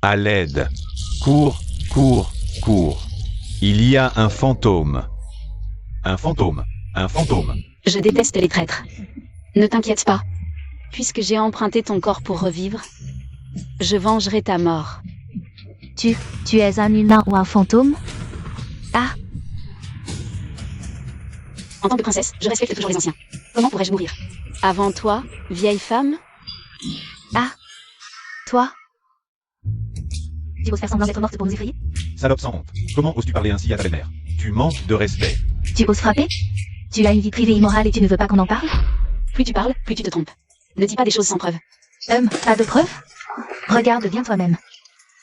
À l'aide. Cours, cours, cours. Il y a un fantôme. Un fantôme. Un fantôme. Je déteste les traîtres. Ne t'inquiète pas. Puisque j'ai emprunté ton corps pour revivre, je vengerai ta mort. Tu es un humain ou un fantôme? Ah, En tant que princesse, je respecte toujours les anciens. Comment pourrais-je mourir? Avant toi, vieille femme? toi? Tu oses faire semblant d'être morte pour nous effrayer? Salope sans honte. Comment oses-tu parler ainsi à ta belle-mère? Tu manques de respect. Tu oses frapper? Tu as une vie privée immorale et tu ne veux pas qu'on en parle? Plus tu parles, plus tu te trompes. Ne dis pas des choses sans preuve. Pas de preuves? Regarde bien toi-même.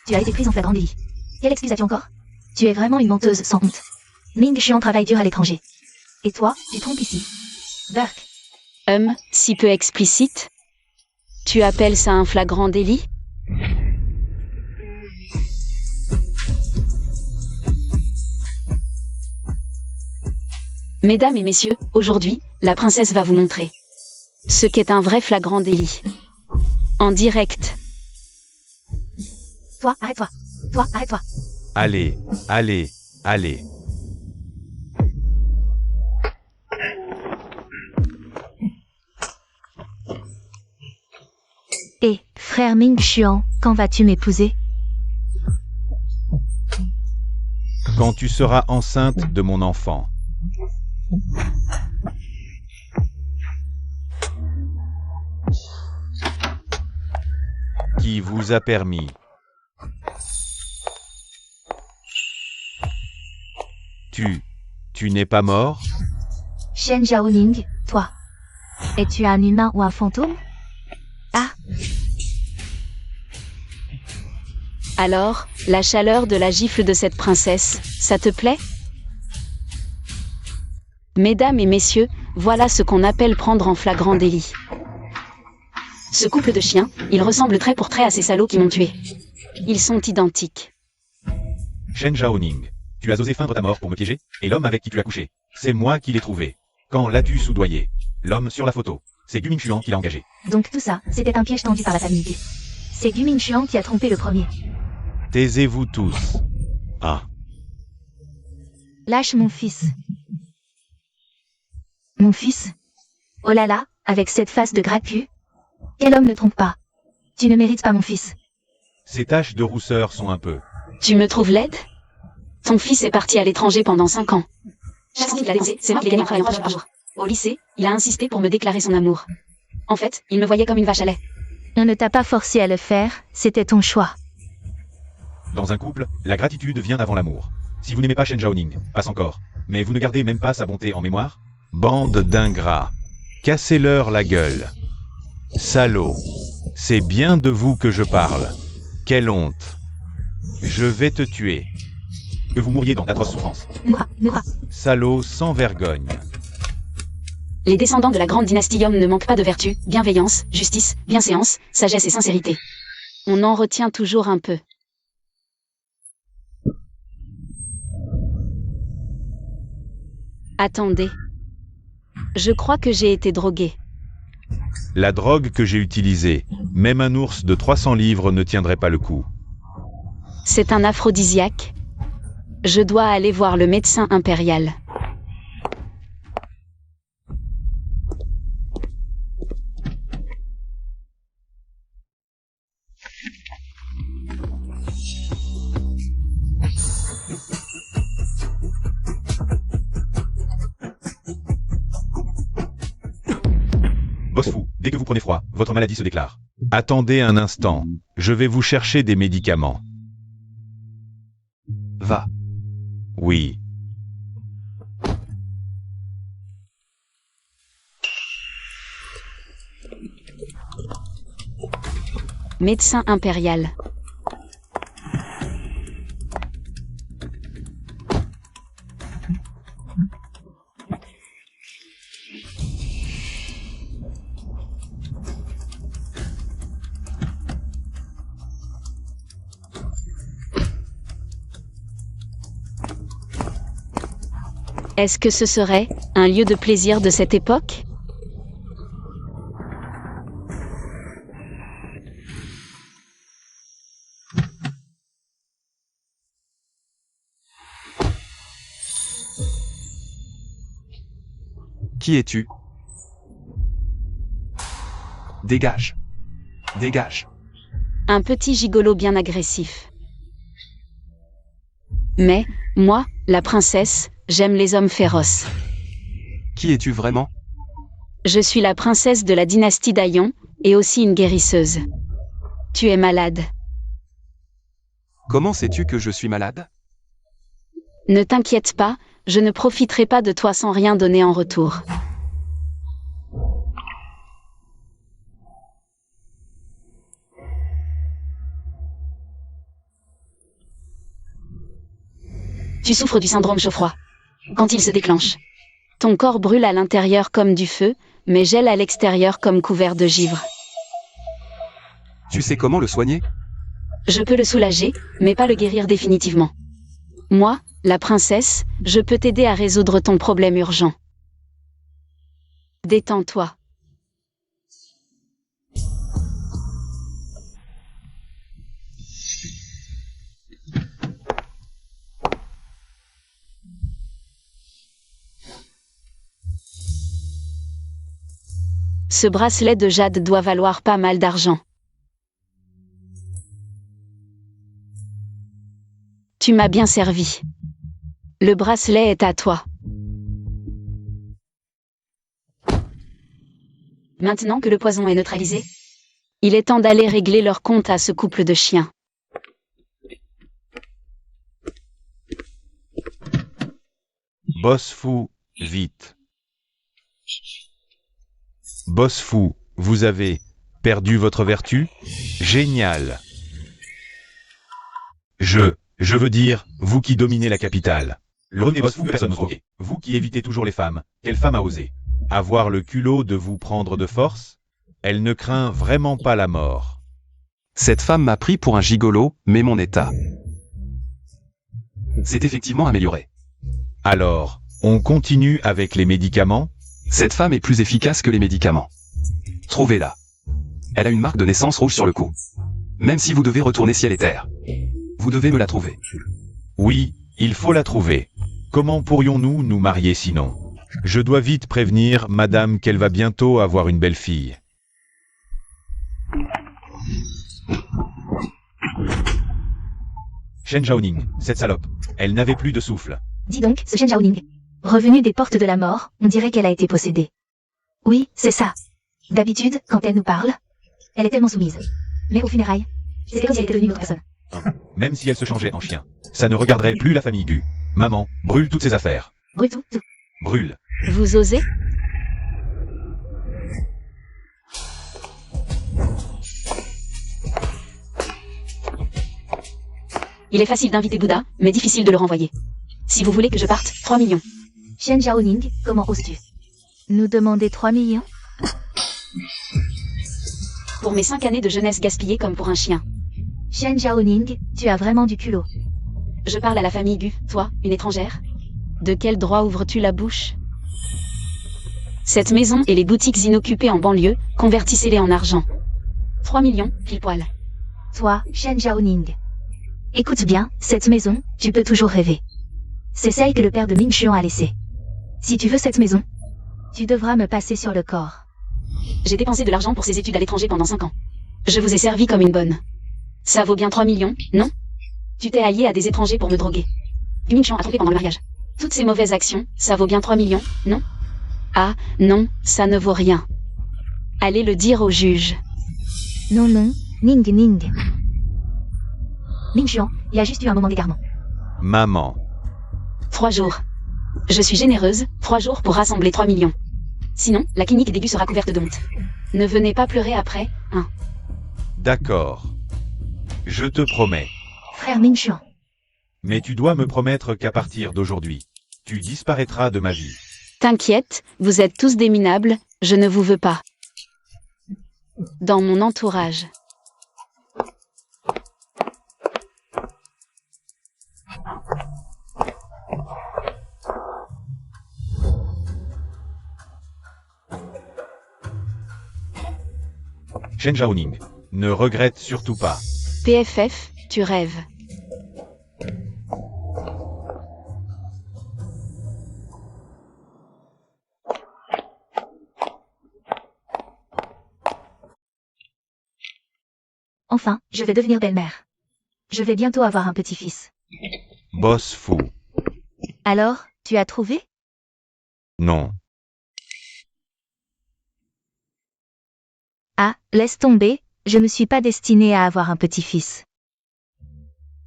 Tu as été prise en flagrant délit. Quelle excuse as-tu encore? Tu es vraiment une menteuse sans honte. Ming Xian travaille dur à l'étranger. Et toi, tu trompes ici. Burke, Si peu explicite? Tu appelles ça un flagrant délit? Mesdames et messieurs, aujourd'hui, la princesse va vous montrer ce qu'est un vrai flagrant délit. En direct. toi, arrête-toi. Toi, arrête-toi. Allez, allez, allez. Et, frère Ming Xian, quand vas-tu m'épouser? Quand tu seras enceinte de mon enfant. Qui vous a permis. Tu n'es pas mort? Shen Jiaoning, toi. Es-tu un humain ou un fantôme? Alors, la chaleur de la gifle de cette princesse, ça te plaît? Mesdames et messieurs, voilà ce qu'on appelle prendre en flagrant délit. Ce couple de chiens, ils ressemblent trait pour trait à ces salauds qui m'ont tué. Ils sont identiques. Shen Jiaoning, tu as osé feindre ta mort pour me piéger? Et l'homme avec qui tu as couché? C'est moi qui l'ai trouvé. Quand l'as-tu soudoyé? L'homme sur la photo. C'est Gu Mingxuan qui l'a engagé. Donc tout ça, c'était un piège tendu par la famille. C'est Gu Mingxuan qui a trompé le premier. Taisez-vous tous. Ah. Lâche mon fils. Mon fils? Oh là là, avec cette face de gras-cul. Quel homme ne trompe pas? Tu ne mérites pas mon fils. Ces taches de rousseur sont un peu. Tu me trouves laide? Ton fils est parti à l'étranger pendant 5 ans. Chaque fois qu'il a dépensé, c'est moi qui l'ai gagné en travaillant 3 heures par jour. Au lycée, il a insisté pour me déclarer son amour. En fait, il me voyait comme une vache à lait. On ne t'a pas forcé à le faire, c'était ton choix. Dans un couple, la gratitude vient avant l'amour. Si vous n'aimez pas Shen Jiaoning, passe encore. Mais vous ne gardez même pas sa bonté en mémoire? Bande d'ingrats. Cassez-leur la gueule. Salauds. C'est bien de vous que je parle. Quelle honte. Je vais te tuer. Que vous mouriez dans d'atroces souffrances. Salauds sans vergogne. Les descendants de la grande dynastie Yom ne manquent pas de vertu, bienveillance, justice, bienséance, sagesse et sincérité. On en retient toujours un peu. Attendez. Je crois que j'ai été droguée. La drogue que j'ai utilisée, même un ours de 300 livres ne tiendrait pas le coup. C'est un aphrodisiaque. Je dois aller voir le médecin impérial. Boss fou, dès que vous prenez froid, votre maladie se déclare. Attendez un instant, je vais vous chercher des médicaments. Va. Oui. Médecin impérial. Est-ce que ce serait un lieu de plaisir de cette époque? Qui es-tu? Dégage. Dégage. Un petit gigolo bien agressif. Mais, moi, la princesse, j'aime les hommes féroces. Qui es-tu vraiment? Je suis la princesse de la dynastie d'Aion, et aussi une guérisseuse. Tu es malade. Comment sais-tu que je suis malade? Ne t'inquiète pas, je ne profiterai pas de toi sans rien donner en retour. Tu souffres du syndrome chaud-froid. Quand il se déclenche, ton corps brûle à l'intérieur comme du feu, mais gèle à l'extérieur comme couvert de givre. Tu sais comment le soigner? Je peux le soulager, mais pas le guérir définitivement. Moi, la princesse, je peux t'aider à résoudre ton problème urgent. Détends-toi. Ce bracelet de jade doit valoir pas mal d'argent. Tu m'as bien servi. Le bracelet est à toi. Maintenant que le poison est neutralisé, il est temps d'aller régler leur compte à ce couple de chiens. Boss fou, vite. Boss fou, vous avez perdu votre vertu? Génial. Je veux dire, vous qui dominez la capitale. Le premier boss fou que personne n'ose droguer. Vous qui évitez toujours les femmes. Quelle femme a osé avoir le culot de vous prendre de force? Elle ne craint vraiment pas la mort. Cette femme m'a pris pour un gigolo, mais mon état s'est effectivement amélioré. Alors, on continue avec les médicaments? Cette femme est plus efficace que les médicaments. Trouvez-la. Elle a une marque de naissance rouge sur le cou. Même si vous devez retourner ciel et terre, vous devez me la trouver. Oui, il faut la trouver. Comment pourrions-nous nous marier sinon? Je dois vite prévenir madame qu'elle va bientôt avoir une belle-fille. Shen Zhaoning, cette salope, elle n'avait plus de souffle. Dis donc, ce Shen Zhaoning. Revenue des portes de la mort, on dirait qu'elle a été possédée. Oui, c'est ça. D'habitude, quand elle nous parle, elle est tellement soumise. Mais aux funérailles, c'est comme si elle était devenue une autre personne. Même si elle se changeait en chien, ça ne regarderait plus la famille Gu. Maman, brûle toutes ses affaires. Brûle tout, tout. Brûle. Vous osez? Il est facile d'inviter Bouddha, mais difficile de le renvoyer. Si vous voulez que je parte, 3 millions. Shen Zhaoning, comment oses-tu nous demander 3 millions? Pour mes 5 années de jeunesse gaspillées comme pour un chien. Shen Zhaoning, tu as vraiment du culot. Je parle à la famille Gu, toi, une étrangère. De quel droit ouvres-tu la bouche? Cette maison et les boutiques inoccupées en banlieue, convertissez-les en argent. 3 millions, pile poil. Toi, Shen Zhaoning. Écoute bien, cette maison, tu peux toujours rêver. C'est celle que le père de Ming Xuan a laissée. Si tu veux cette maison, tu devras me passer sur le corps. J'ai dépensé de l'argent pour ces études à l'étranger pendant 5 ans. Je vous ai servi comme une bonne. Ça vaut bien 3 millions, non? Tu t'es allié à des étrangers pour me droguer. Ming Xuan a trompé pendant le mariage. Toutes ces mauvaises actions, ça vaut bien 3 millions, non? Ah, non, ça ne vaut rien. Allez le dire au juge. Non, non, Ning Ning. Ming Xuan, il y a juste eu un moment d'égarement. Maman. 3 jours. Je suis généreuse, 3 jours pour rassembler 3 millions. Sinon, la clinique d'aigu sera couverte de honte. Ne venez pas pleurer après, hein. D'accord. Je te promets. Frère Ming Xuan. Mais tu dois me promettre qu'à partir d'aujourd'hui, tu disparaîtras de ma vie. T'inquiète, vous êtes tous des minables, je ne vous veux pas. Dans mon entourage. Shen Zhaoning, ne regrette surtout pas. PFF, tu rêves. Enfin, je vais devenir belle-mère. Je vais bientôt avoir un petit-fils. Boss fou. Alors, tu as trouvé? Non. Ah, laisse tomber, je ne suis pas destinée à avoir un petit-fils.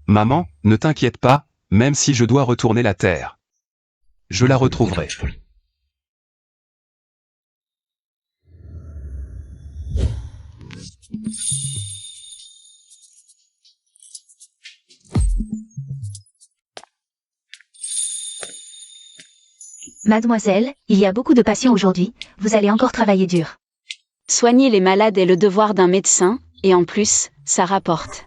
Maman, ne t'inquiète pas, même si je dois retourner la terre. Je la retrouverai. Mademoiselle, il y a beaucoup de patients aujourd'hui, vous allez encore travailler dur. Soigner les malades est le devoir d'un médecin, et en plus, ça rapporte.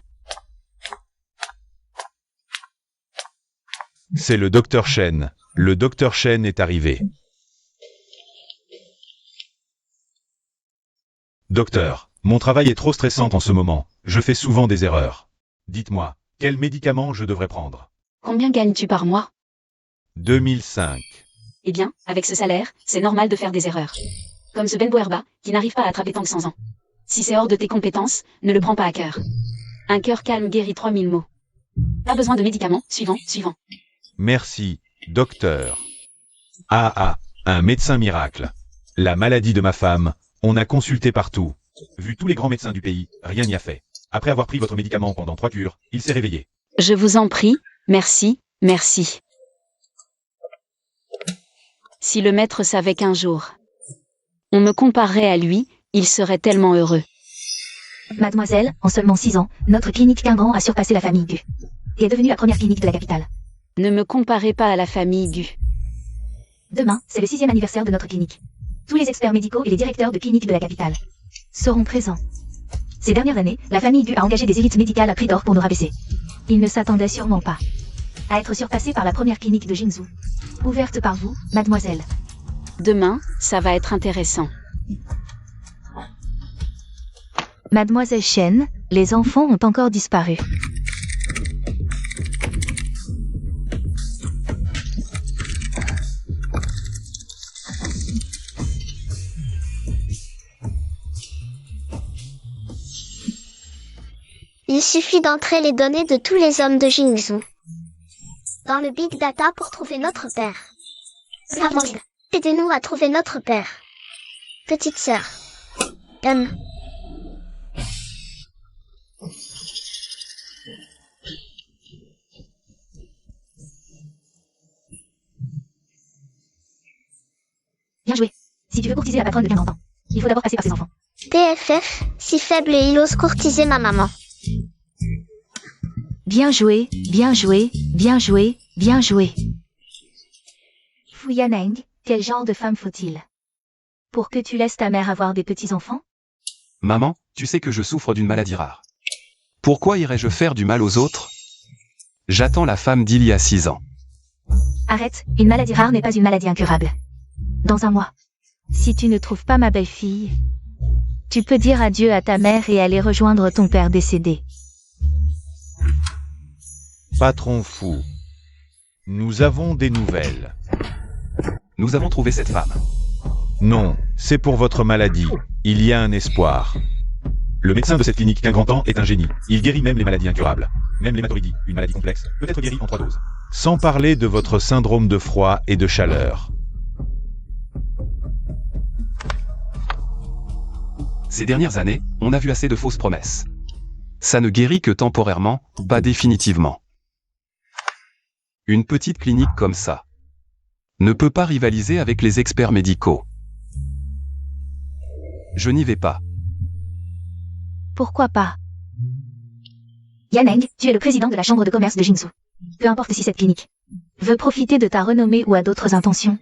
C'est le docteur Shen. Le docteur Shen est arrivé. Docteur, mon travail est trop stressant en ce moment. Je fais souvent des erreurs. Dites-moi, quel médicament je devrais prendre? Combien gagnes-tu par mois? 2005. Eh bien, avec ce salaire, c'est normal de faire des erreurs. Comme ce Ben Boerba, qui n'arrive pas à attraper tant que 100 ans. Si c'est hors de tes compétences, ne le prends pas à cœur. Un cœur calme guérit 3000 maux. Pas besoin de médicaments, suivant. Merci, docteur. Un médecin miracle. La maladie de ma femme, on a consulté partout. Vu tous les grands médecins du pays, rien n'y a fait. Après avoir pris votre médicament pendant 3 cures, il s'est réveillé. Je vous en prie, merci. Si le maître savait qu'un jour, on me comparerait à lui, il serait tellement heureux. Mademoiselle, en seulement 6 ans, notre clinique Guingamp a surpassé la famille Gu. Et est devenue la première clinique de la capitale. Ne me comparez pas à la famille Gu. Demain, c'est le 6e anniversaire de notre clinique. Tous les experts médicaux et les directeurs de cliniques de la capitale seront présents. Ces dernières années, la famille Gu a engagé des élites médicales à prix d'or pour nous rabaisser. Ils ne s'attendaient sûrement pas à être surpassés par la première clinique de Jinzhou. Ouverte par vous, mademoiselle. Demain, ça va être intéressant. Mademoiselle Shen, les enfants ont encore disparu. Il suffit d'entrer les données de tous les hommes de Jinzhou dans le Big Data pour trouver notre père. Maman, aidez-nous à trouver notre père. Petite sœur. Bien joué. Si tu veux courtiser la patronne de Guingamp, il faut d'abord passer par ses enfants. TFF, si faible et il ose courtiser ma maman. Bien joué. Fu Yaneng, quel genre de femme faut-il pour que tu laisses ta mère avoir des petits-enfants? Maman, tu sais que je souffre d'une maladie rare. Pourquoi irais-je faire du mal aux autres? J'attends la femme d'il y a 6 ans. Arrête, une maladie rare n'est pas une maladie incurable. Dans un mois, si tu ne trouves pas ma belle-fille, tu peux dire adieu à ta mère et aller rejoindre ton père décédé. Patron fou. Nous avons des nouvelles. Nous avons trouvé cette femme. Non, c'est pour votre maladie. Il y a un espoir. Le médecin de cette clinique Guingamp est un génie. Il guérit même les maladies incurables. Même l'hématoridie, une maladie complexe, peut être guérie en 3 doses. Sans parler de votre syndrome de froid et de chaleur. Ces dernières années, on a vu assez de fausses promesses. Ça ne guérit que temporairement, pas définitivement. Une petite clinique comme ça ne peut pas rivaliser avec les experts médicaux. Je n'y vais pas. Pourquoi pas? Yaneng, tu es le président de la chambre de commerce de Jinzhou. Peu importe si cette clinique veut profiter de ta renommée ou a d'autres intentions.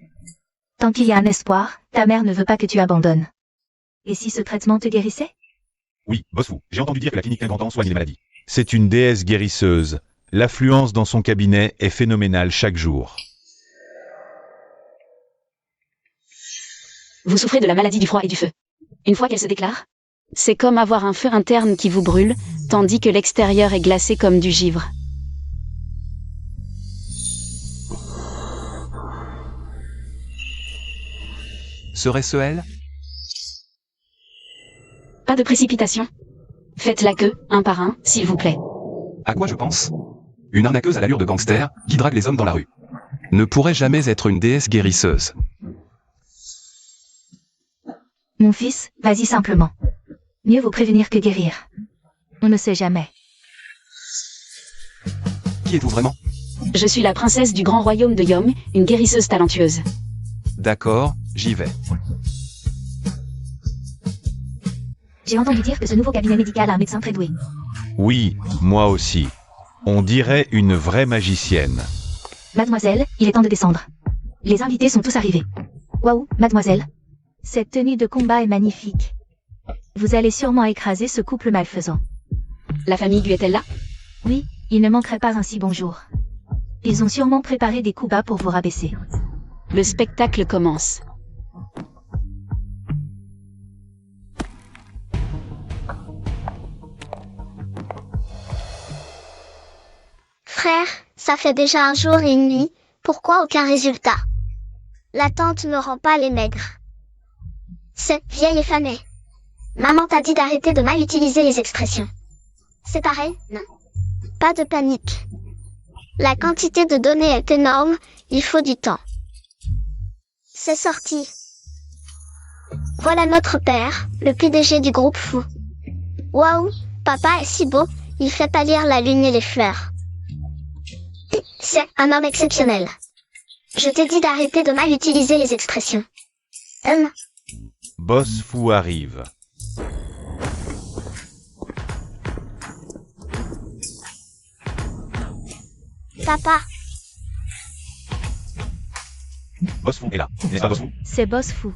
Tant qu'il y a un espoir, ta mère ne veut pas que tu abandonnes. Et si ce traitement te guérissait? Oui, boss fou, j'ai entendu dire que la clinique Guingamp soigne les maladies. C'est une déesse guérisseuse. L'affluence dans son cabinet est phénoménale chaque jour. Vous souffrez de la maladie du froid et du feu. Une fois qu'elle se déclare, c'est comme avoir un feu interne qui vous brûle, tandis que l'extérieur est glacé comme du givre. Serait-ce elle? Pas de précipitation. Faites la queue, un par un, s'il vous plaît. À quoi je pense? Une arnaqueuse à l'allure de gangster, qui drague les hommes dans la rue. Ne pourrait jamais être une déesse guérisseuse. Mon fils, vas-y simplement. Mieux vaut prévenir que guérir. On ne sait jamais. Qui êtes-vous vraiment? Je suis la princesse du grand royaume de Yom, une guérisseuse talentueuse. D'accord, j'y vais. J'ai entendu dire que ce nouveau cabinet médical a un médecin très doué. Oui, moi aussi. On dirait une vraie magicienne. Mademoiselle, il est temps de descendre. Les invités sont tous arrivés. Waouh, mademoiselle. Cette tenue de combat est magnifique. Vous allez sûrement écraser ce couple malfaisant. La famille lui est-elle là? Oui, il ne manquerait pas un si bon jour. Ils ont sûrement préparé des coups bas pour vous rabaisser. Le spectacle commence. Frère, ça fait déjà un jour et une nuit, pourquoi aucun résultat? La tante me rend pas les maigres. C'est vieille et fanée. Maman t'a dit d'arrêter de mal utiliser les expressions. C'est pareil, non? Pas de panique. La quantité de données est énorme, il faut du temps. C'est sorti. Voilà notre père, le PDG du groupe Fou. Waouh, papa est si beau, il fait pâlir la lune et les fleurs. C'est un homme exceptionnel. Je t'ai dit d'arrêter de mal utiliser les expressions. Boss Fou arrive. Papa, Boss Fou est là, n'est-ce pas Boss Fou? C'est boss fou.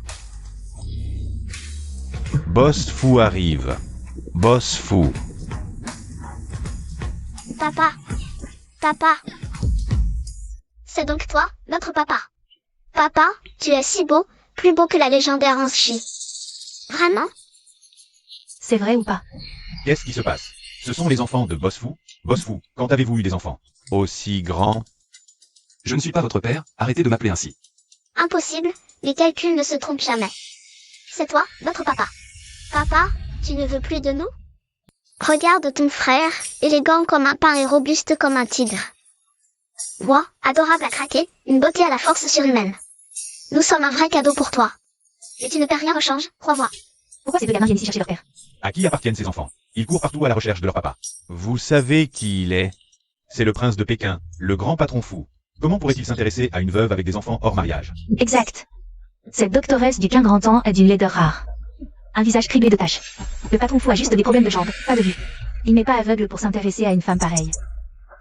Boss Fou arrive. Boss Fou. papa, papa. C'est donc toi, notre papa. Papa, tu es si beau, plus beau que la légendaire Anshi. Vraiment? C'est vrai ou pas? Qu'est-ce qui se passe? Ce sont les enfants de Boss Fou. Boss Fou, quand avez-vous eu des enfants? Aussi grands? Je ne suis pas votre père, arrêtez de m'appeler ainsi. Impossible, les calculs ne se trompent jamais. C'est toi, notre papa. Papa, tu ne veux plus de nous? Regarde ton frère, élégant comme un pain et robuste comme un tigre. Moi, adorable à craquer, une beauté à la force surhumaine. Nous sommes un vrai cadeau pour toi. Et tu ne perds rien au change, crois-moi. Pourquoi ces deux gamins viennent ici chercher leur père? À qui appartiennent ces enfants? Ils courent partout à la recherche de leur papa. Vous savez qui il est? C'est le prince de Pékin, le grand patron fou. Comment pourrait-il s'intéresser à une veuve avec des enfants hors mariage? Exact. Cette doctoresse du 15 grand ans est d'une laideur rare. Un visage criblé de taches. Le patron fou a juste des problèmes de jambes, pas de vue. Il n'est pas aveugle pour s'intéresser à une femme pareille.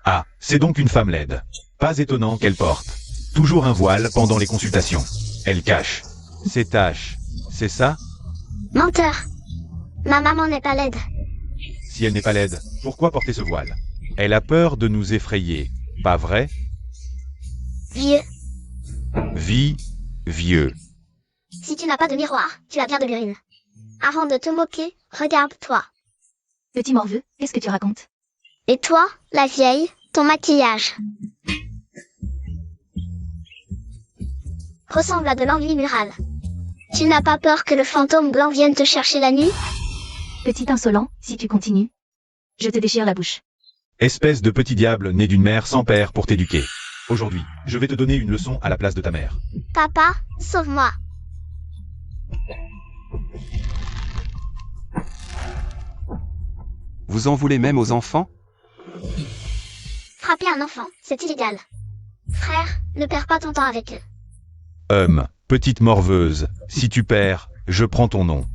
Ah, c'est donc une femme laide. Pas étonnant qu'elle porte toujours un voile pendant les consultations. Elle cache ses taches. C'est ça? Menteur. Ma maman n'est pas laide. Si elle n'est pas laide, pourquoi porter ce voile? Elle a peur de nous effrayer, pas vrai? Vieux. Vieux. Si tu n'as pas de miroir, tu as bien de l'urine. Avant de te moquer, regarde-toi. Petit morveux, qu'est-ce que tu racontes? Et toi, la vieille, ton maquillage ressemble à de l'envie murale. Tu n'as pas peur que le fantôme blanc vienne te chercher la nuit? Petit insolent, si tu continues, je te déchire la bouche. Espèce de petit diable né d'une mère sans père pour t'éduquer. Aujourd'hui, je vais te donner une leçon à la place de ta mère. Papa, sauve-moi. Vous en voulez même aux enfants? Frapper un enfant, c'est illégal. Frère, ne perds pas ton temps avec eux. Petite morveuse, si tu perds, je prends ton nom.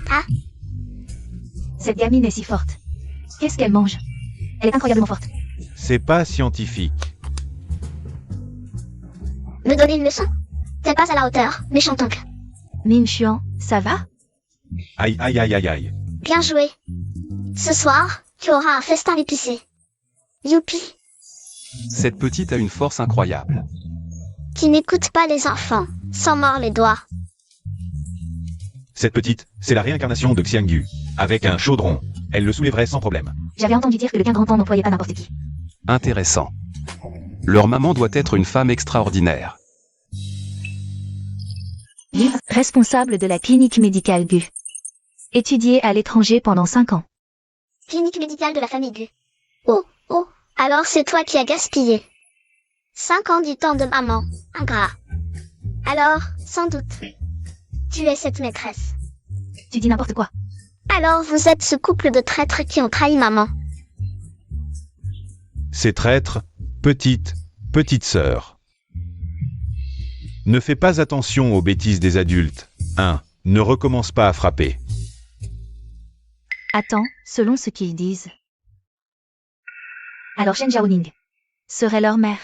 Ah, Cette gamine est si forte. Qu'est-ce qu'elle mange? Elle est incroyablement forte. C'est pas scientifique. me donner une leçon? T'es pas à la hauteur, méchant oncle. Min Xuan, ça va? Aïe aïe aïe aïe aïe. Bien joué. Ce soir, tu auras un festin épicé. Youpi. Cette petite a une force incroyable. Qui n'écoute pas les enfants, sans mord les doigts. Cette petite, c'est la réincarnation de Xiangyu. Avec un chaudron, elle le soulèverait sans problème. J'avais entendu dire que le 15 grand temps n'employait pas n'importe qui. Intéressant. Leur maman doit être une femme extraordinaire. Liv, responsable de la clinique médicale Gu. Étudié à l'étranger pendant 5 ans. Clinique médicale de la famille Gu. Oh, alors c'est toi qui as gaspillé. 5 ans du temps de maman, ingrat. Alors, sans doute, tu es cette maîtresse. Tu dis n'importe quoi. Alors vous êtes ce couple de traîtres qui ont trahi maman. Ces traîtres, petite sœur. Ne fais pas attention aux bêtises des adultes. 1. Ne recommence pas à frapper. Attends, selon ce qu'ils disent. Alors Shen Jiaoning serait leur mère.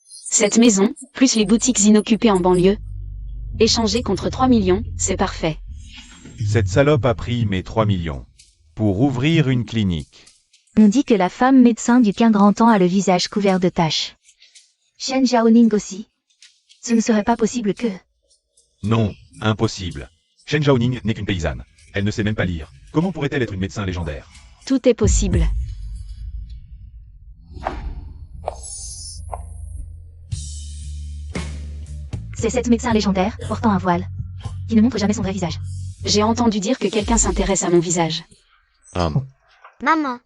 Cette maison, plus les boutiques inoccupées en banlieue. Échangées contre 3 millions, c'est parfait. Cette salope a pris mes 3 millions. Pour ouvrir une clinique. On dit que la femme médecin du Qin Grand Temps a le visage couvert de taches. Shen Jiaoning aussi. Ce ne serait pas possible que... Non, impossible. Shen Jiaoning n'est qu'une paysanne. Elle ne sait même pas lire. Comment pourrait-elle être une médecin légendaire? Tout est possible. C'est cette médecin légendaire, portant un voile, qui ne montre jamais son vrai visage. J'ai entendu dire que quelqu'un s'intéresse à mon visage. Maman,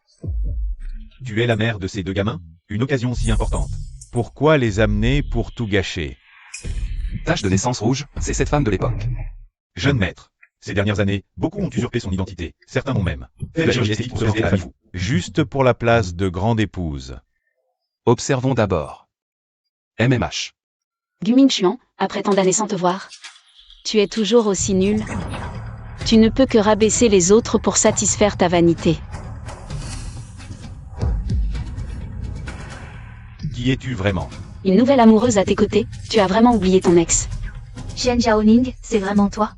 Tu es la mère de ces 2 gamins? Une occasion si importante. Pourquoi les amener pour tout gâcher? Tache de naissance rouge, c'est cette femme de l'époque. Jeune maître. Ces dernières années, beaucoup ont usurpé son identité. Certains m'ont même fait de la chirurgie esthétique pour se rester à la famille. Juste pour la place de grande épouse. Observons d'abord. MMH. Gu Mingxuan, après tant d'années sans te voir. Tu es toujours aussi nul. Tu ne peux que rabaisser les autres pour satisfaire ta vanité. Qui es-tu vraiment? Une nouvelle amoureuse à tes côtés, tu as vraiment oublié ton ex. Shen Jiaoning, c'est vraiment toi?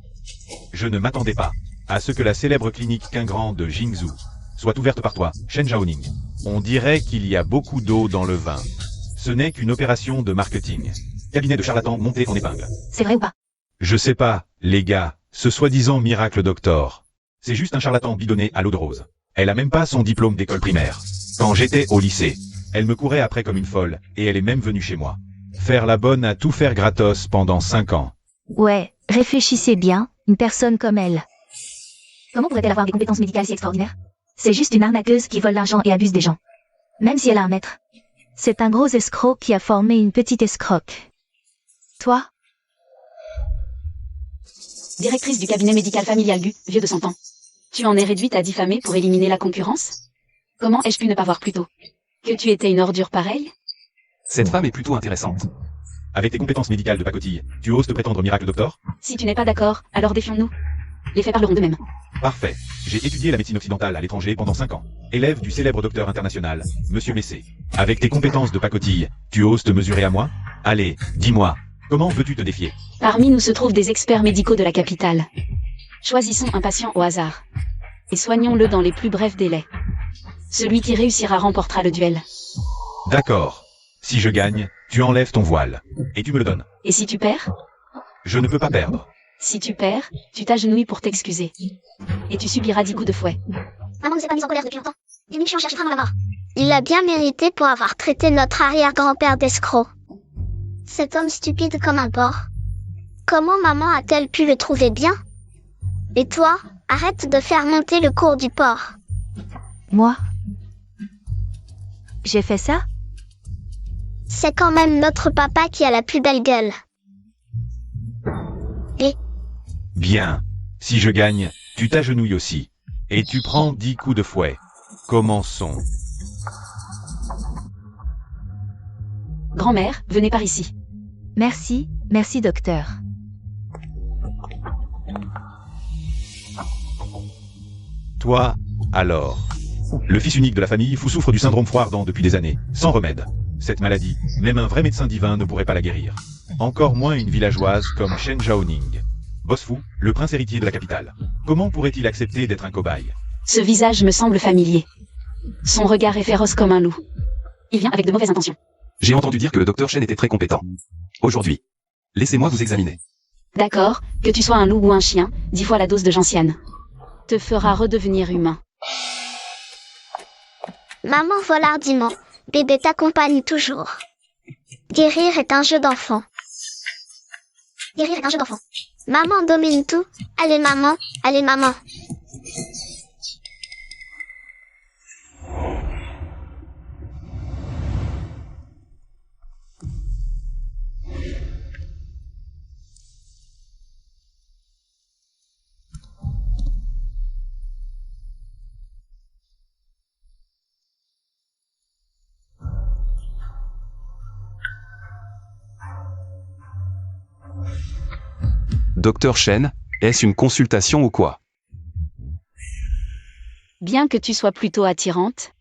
Je ne m'attendais pas à ce que la célèbre clinique Qingran de Jingzhou soit ouverte par toi, Shen Jiaoning. On dirait qu'il y a beaucoup d'eau dans le vin. Ce n'est qu'une opération de marketing. Cabinet de charlatans monté en épingle. C'est vrai ou pas? Je sais pas, les gars, ce soi-disant miracle doctor. C'est juste un charlatan bidonné à l'eau de rose. Elle a même pas son diplôme d'école primaire. Quand j'étais au lycée, elle me courait après comme une folle, et elle est même venue chez moi. Faire la bonne à tout faire gratos pendant 5 ans. Ouais, réfléchissez bien, une personne comme elle. Comment pourrait-elle avoir des compétences médicales si extraordinaires? C'est juste une arnaqueuse qui vole l'argent et abuse des gens. Même si elle a un maître. C'est un gros escroc qui a formé une petite escroque. Toi? Directrice du cabinet médical familial Gu, vieux de 100 ans. Tu en es réduite à diffamer pour éliminer la concurrence? Comment ai-je pu ne pas voir plus tôt? Que tu étais une ordure pareille? Cette femme est plutôt intéressante. Avec tes compétences médicales de pacotille, tu oses te prétendre miracle doctor? Si tu n'es pas d'accord, alors défions-nous. Les faits parleront d'eux-mêmes. Parfait. J'ai étudié la médecine occidentale à l'étranger pendant 5 ans. Élève du célèbre docteur international, Monsieur Messé. Avec tes compétences de pacotille, tu oses te mesurer à moi? Allez, dis-moi, comment veux-tu te défier? Parmi nous se trouvent des experts médicaux de la capitale. Choisissons un patient au hasard. Et soignons-le dans les plus brefs délais. Celui qui réussira remportera le duel. D'accord. Si je gagne, tu enlèves ton voile. Et tu me le donnes. Et si tu perds? Je ne peux pas perdre. Si tu perds, tu t'agenouilles pour t'excuser. Et tu subiras 10 coups de fouet. maman ne s'est pas mise en colère depuis longtemps. Gu Mingxuan cherche vraiment la mort. Il l'a bien mérité pour avoir traité notre arrière-grand-père d'escroc. Cet homme stupide comme un porc. Comment maman a-t-elle pu le trouver bien? Et toi, arrête de faire monter le cours du porc. Moi? J'ai fait ça? C'est quand même notre papa qui a la plus belle gueule. Bien. Si je gagne, tu t'agenouilles aussi. Et tu prends 10 coups de fouet. Commençons. Grand-mère, venez par ici. Merci, merci docteur. Toi, alors. Le fils unique de la famille, Fu souffre du syndrome Froidant depuis des années, sans remède. Cette maladie, même un vrai médecin divin ne pourrait pas la guérir. Encore moins une villageoise comme Shen Jiaoning. Boss Fu, le prince héritier de la capitale. Comment pourrait-il accepter d'être un cobaye? Ce visage me semble familier. Son regard est féroce comme un loup. Il vient avec de mauvaises intentions. J'ai entendu dire que le docteur Shen était très compétent. Aujourd'hui, laissez-moi vous examiner. D'accord, que tu sois un loup ou un chien, 10 fois la dose de gentiane. Te fera redevenir humain. Maman vole hardiment, Bébé t'accompagne toujours. Guérir est un jeu d'enfant. Guérir est un jeu d'enfant. Maman domine tout. Allez maman, allez maman. Docteur Chen, est-ce une consultation ou quoi? Bien que tu sois plutôt attirante,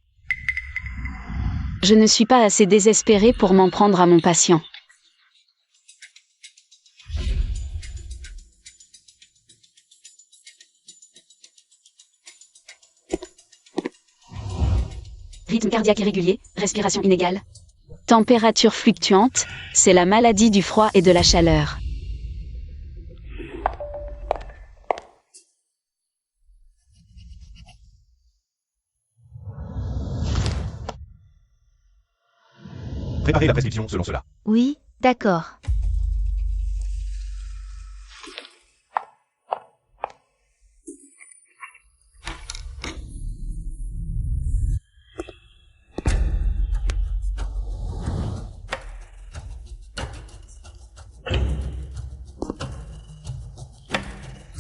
je ne suis pas assez désespérée pour m'en prendre à mon patient. Rythme cardiaque irrégulier, respiration inégale. Température fluctuante, c'est la maladie du froid et de la chaleur. Préparez la prescription selon cela. Oui, d'accord.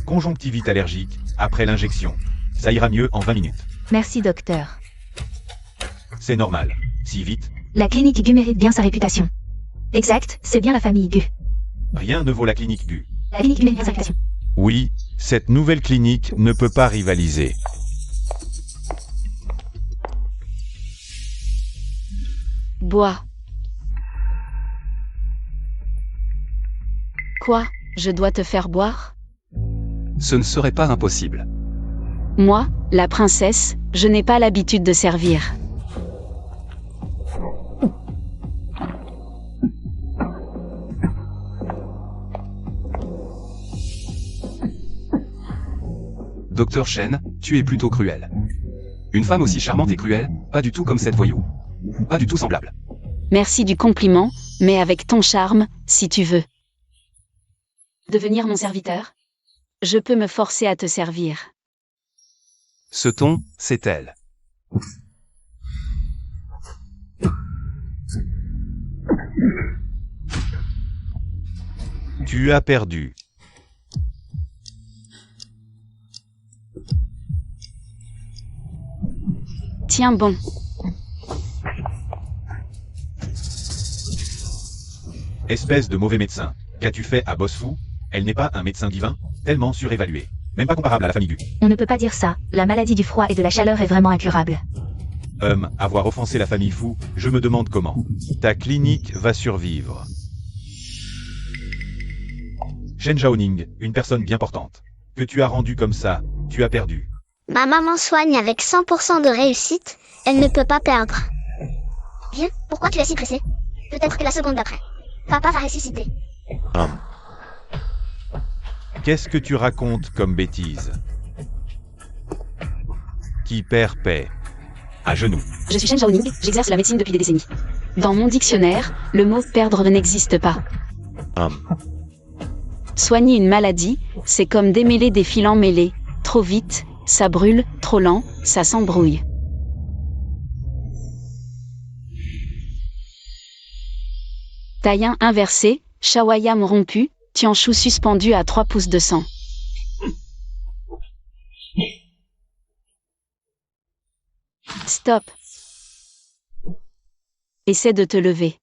Conjonctivite allergique, après l'injection. Ça ira mieux en 20 minutes. Merci docteur. C'est normal. Si vite, La clinique Gu mérite bien sa réputation. Exact, c'est bien la famille Gu. rien ne vaut la clinique Gu. La clinique Gu mérite bien sa réputation. Oui, cette nouvelle clinique ne peut pas rivaliser. Bois. Quoi? Je dois te faire boire? Ce ne serait pas impossible. Moi, la princesse, je n'ai pas l'habitude de servir. Docteur Chen, tu es plutôt cruel. Une femme aussi charmante et cruelle, pas du tout comme cette voyou. Pas du tout semblable. Merci du compliment, mais avec ton charme, si tu veux. Devenir mon serviteur? Je peux me forcer à te servir. Ce ton, c'est elle. Tu as perdu. Tiens bon. Espèce de mauvais médecin. Qu'as-tu fait à Bosfou? Elle n'est pas un médecin divin, tellement surévalué. Même pas comparable à la famille Gu. On ne peut pas dire ça. La maladie du froid et de la chaleur est vraiment incurable. Avoir offensé la famille Fu, je me demande comment. Ta clinique va survivre. Shen Zhaoning, une personne bien portante. Que tu as rendu comme ça, tu as perdu. Ma maman soigne avec 100% de réussite. Elle ne peut pas perdre. Bien, pourquoi tu es si pressé? Peut-être que la seconde d'après. Papa va ressusciter. Qu'est-ce que tu racontes comme bêtise? Qui perd paie. À genoux. Je suis Shen Zhaoning, j'exerce la médecine depuis des décennies. Dans mon dictionnaire, le mot perdre n'existe pas. Soigner une maladie, c'est comme démêler des filets mêlés. Trop vite, ça brûle, trop lent, ça s'embrouille. Taïen inversé, Shawayam rompu, Tianchu suspendu à 3 pouces de sang. Stop. Essaie de te lever.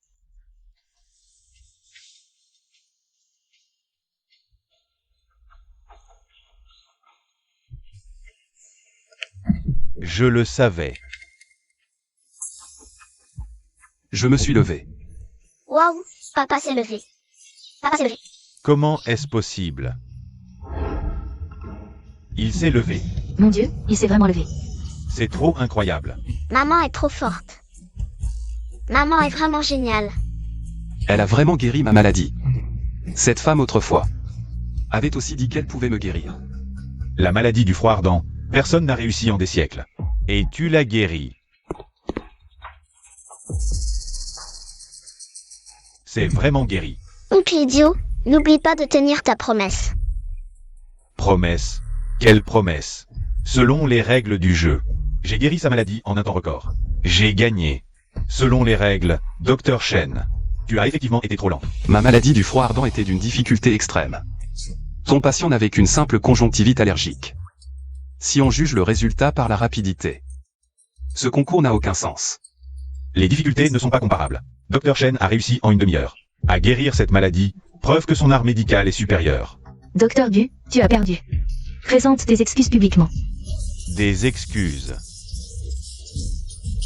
Je le savais. Je me suis levé. Waouh, papa s'est levé. Papa s'est levé. Comment est-ce possible? Il s'est levé. Mon Dieu, il s'est vraiment levé. C'est trop incroyable. Maman est trop forte. Maman est vraiment géniale. Elle a vraiment guéri ma maladie. Cette femme autrefois avait aussi dit qu'elle pouvait me guérir. La maladie du froid ardent, personne n'a réussi en des siècles. Et tu l'as guérie. C'est vraiment guéri. Oups idiot, n'oublie pas de tenir ta promesse. Promesse. Quelle promesse? Selon les règles du jeu. J'ai guéri sa maladie en un temps record. J'ai gagné. Selon les règles, Dr. Shen. Tu as effectivement été trop lent. Ma maladie du froid ardent était d'une difficulté extrême. Ton patient n'avait qu'une simple conjonctivite allergique. Si on juge le résultat par la rapidité, ce concours n'a aucun sens. Les difficultés ne sont pas comparables. Dr. Shen a réussi en une demi-heure à guérir cette maladie, preuve que son art médical est supérieur. Docteur Gu, tu as perdu. Présente tes excuses publiquement. Des excuses.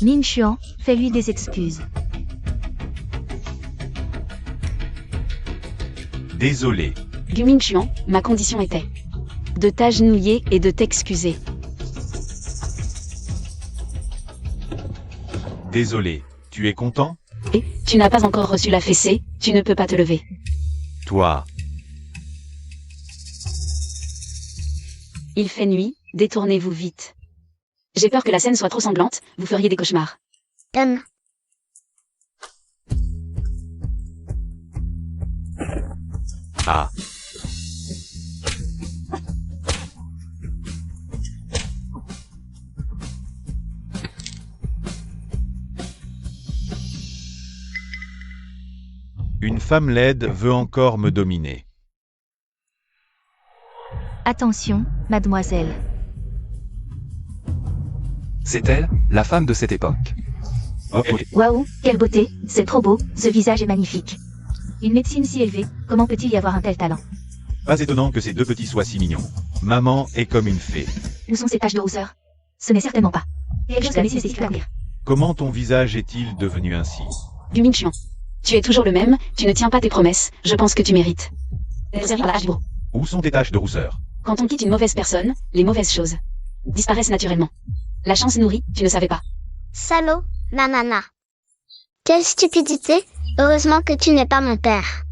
Ming Xuan, fais-lui des excuses. Désolé. Gu Mingxuan, ma condition était de t'agenouiller et de t'excuser. Désolé. Tu es content? Et, tu n'as pas encore reçu la fessée, tu ne peux pas te lever. Toi. Il fait nuit, détournez-vous vite. J'ai peur que la scène soit trop sanglante, vous feriez des cauchemars. Ah. Une femme laide veut encore me dominer. Attention, mademoiselle. C'est elle, la femme de cette époque. Ok. Waouh, quelle beauté, c'est trop beau, ce visage est magnifique. Une médecine si élevée, comment peut-il y avoir un tel talent? Pas étonnant que ces deux petits soient si mignons. Maman est comme une fée. Où sont ces taches de rousseur? Ce n'est certainement pas quelque chose à laisser s'éclaircir. Comment ton visage est-il devenu ainsi? Gu Mingxuan. Tu es toujours le même, tu ne tiens pas tes promesses, je pense que tu mérites. Servi par la hache du bro. Où sont tes taches de rousseur? Quand on quitte une mauvaise personne, les mauvaises choses disparaissent naturellement. La chance nourrit, tu ne savais pas. Salaud, nanana. Quelle stupidité, heureusement que tu n'es pas mon père.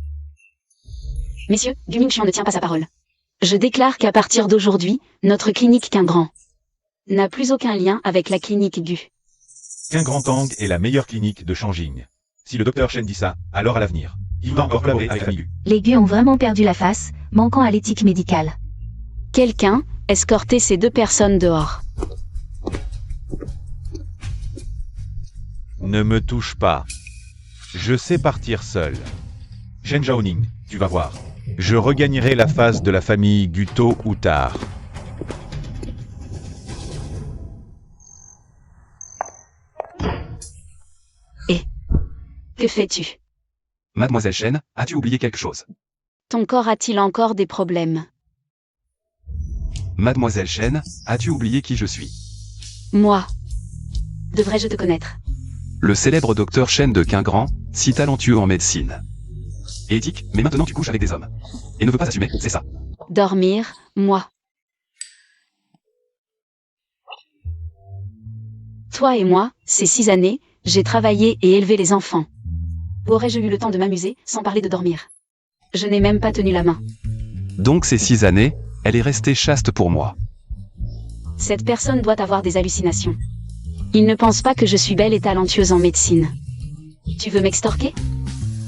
Messieurs, Gu Mingxuan ne tient pas sa parole. Je déclare qu'à partir d'aujourd'hui, notre clinique Qu'un Grand n'a plus aucun lien avec la clinique Gu. Qu'un grand Tang est la meilleure clinique de Shanjing. Si le docteur Shen dit ça, alors à l'avenir, il va encore collaborer avec la famille Gu. Les Gu ont vraiment perdu la face, manquant à l'éthique médicale. Quelqu'un, escortez ces deux personnes dehors. Ne me touche pas. Je sais partir seul. Shen Zhaoning, tu vas voir. Je regagnerai la face de la famille Gu tôt ou tard. Que fais-tu? Mademoiselle Shen, as-tu oublié quelque chose? Ton corps a-t-il encore des problèmes? Mademoiselle Shen, as-tu oublié qui je suis? Moi. Devrais-je te connaître? Le célèbre docteur Shen de Qu'un Grand, si talentueux en médecine. Et éthique, mais maintenant tu couches avec des hommes. Et ne veux pas assumer, c'est ça. Dormir, moi. Toi et moi, ces 6 années, j'ai travaillé et élevé les enfants. Aurais-je eu le temps de m'amuser, sans parler de dormir? Je n'ai même pas tenu la main. Donc ces 6 années, elle est restée chaste pour moi. Cette personne doit avoir des hallucinations. Il ne pense pas que je suis belle et talentueuse en médecine. Tu veux m'extorquer?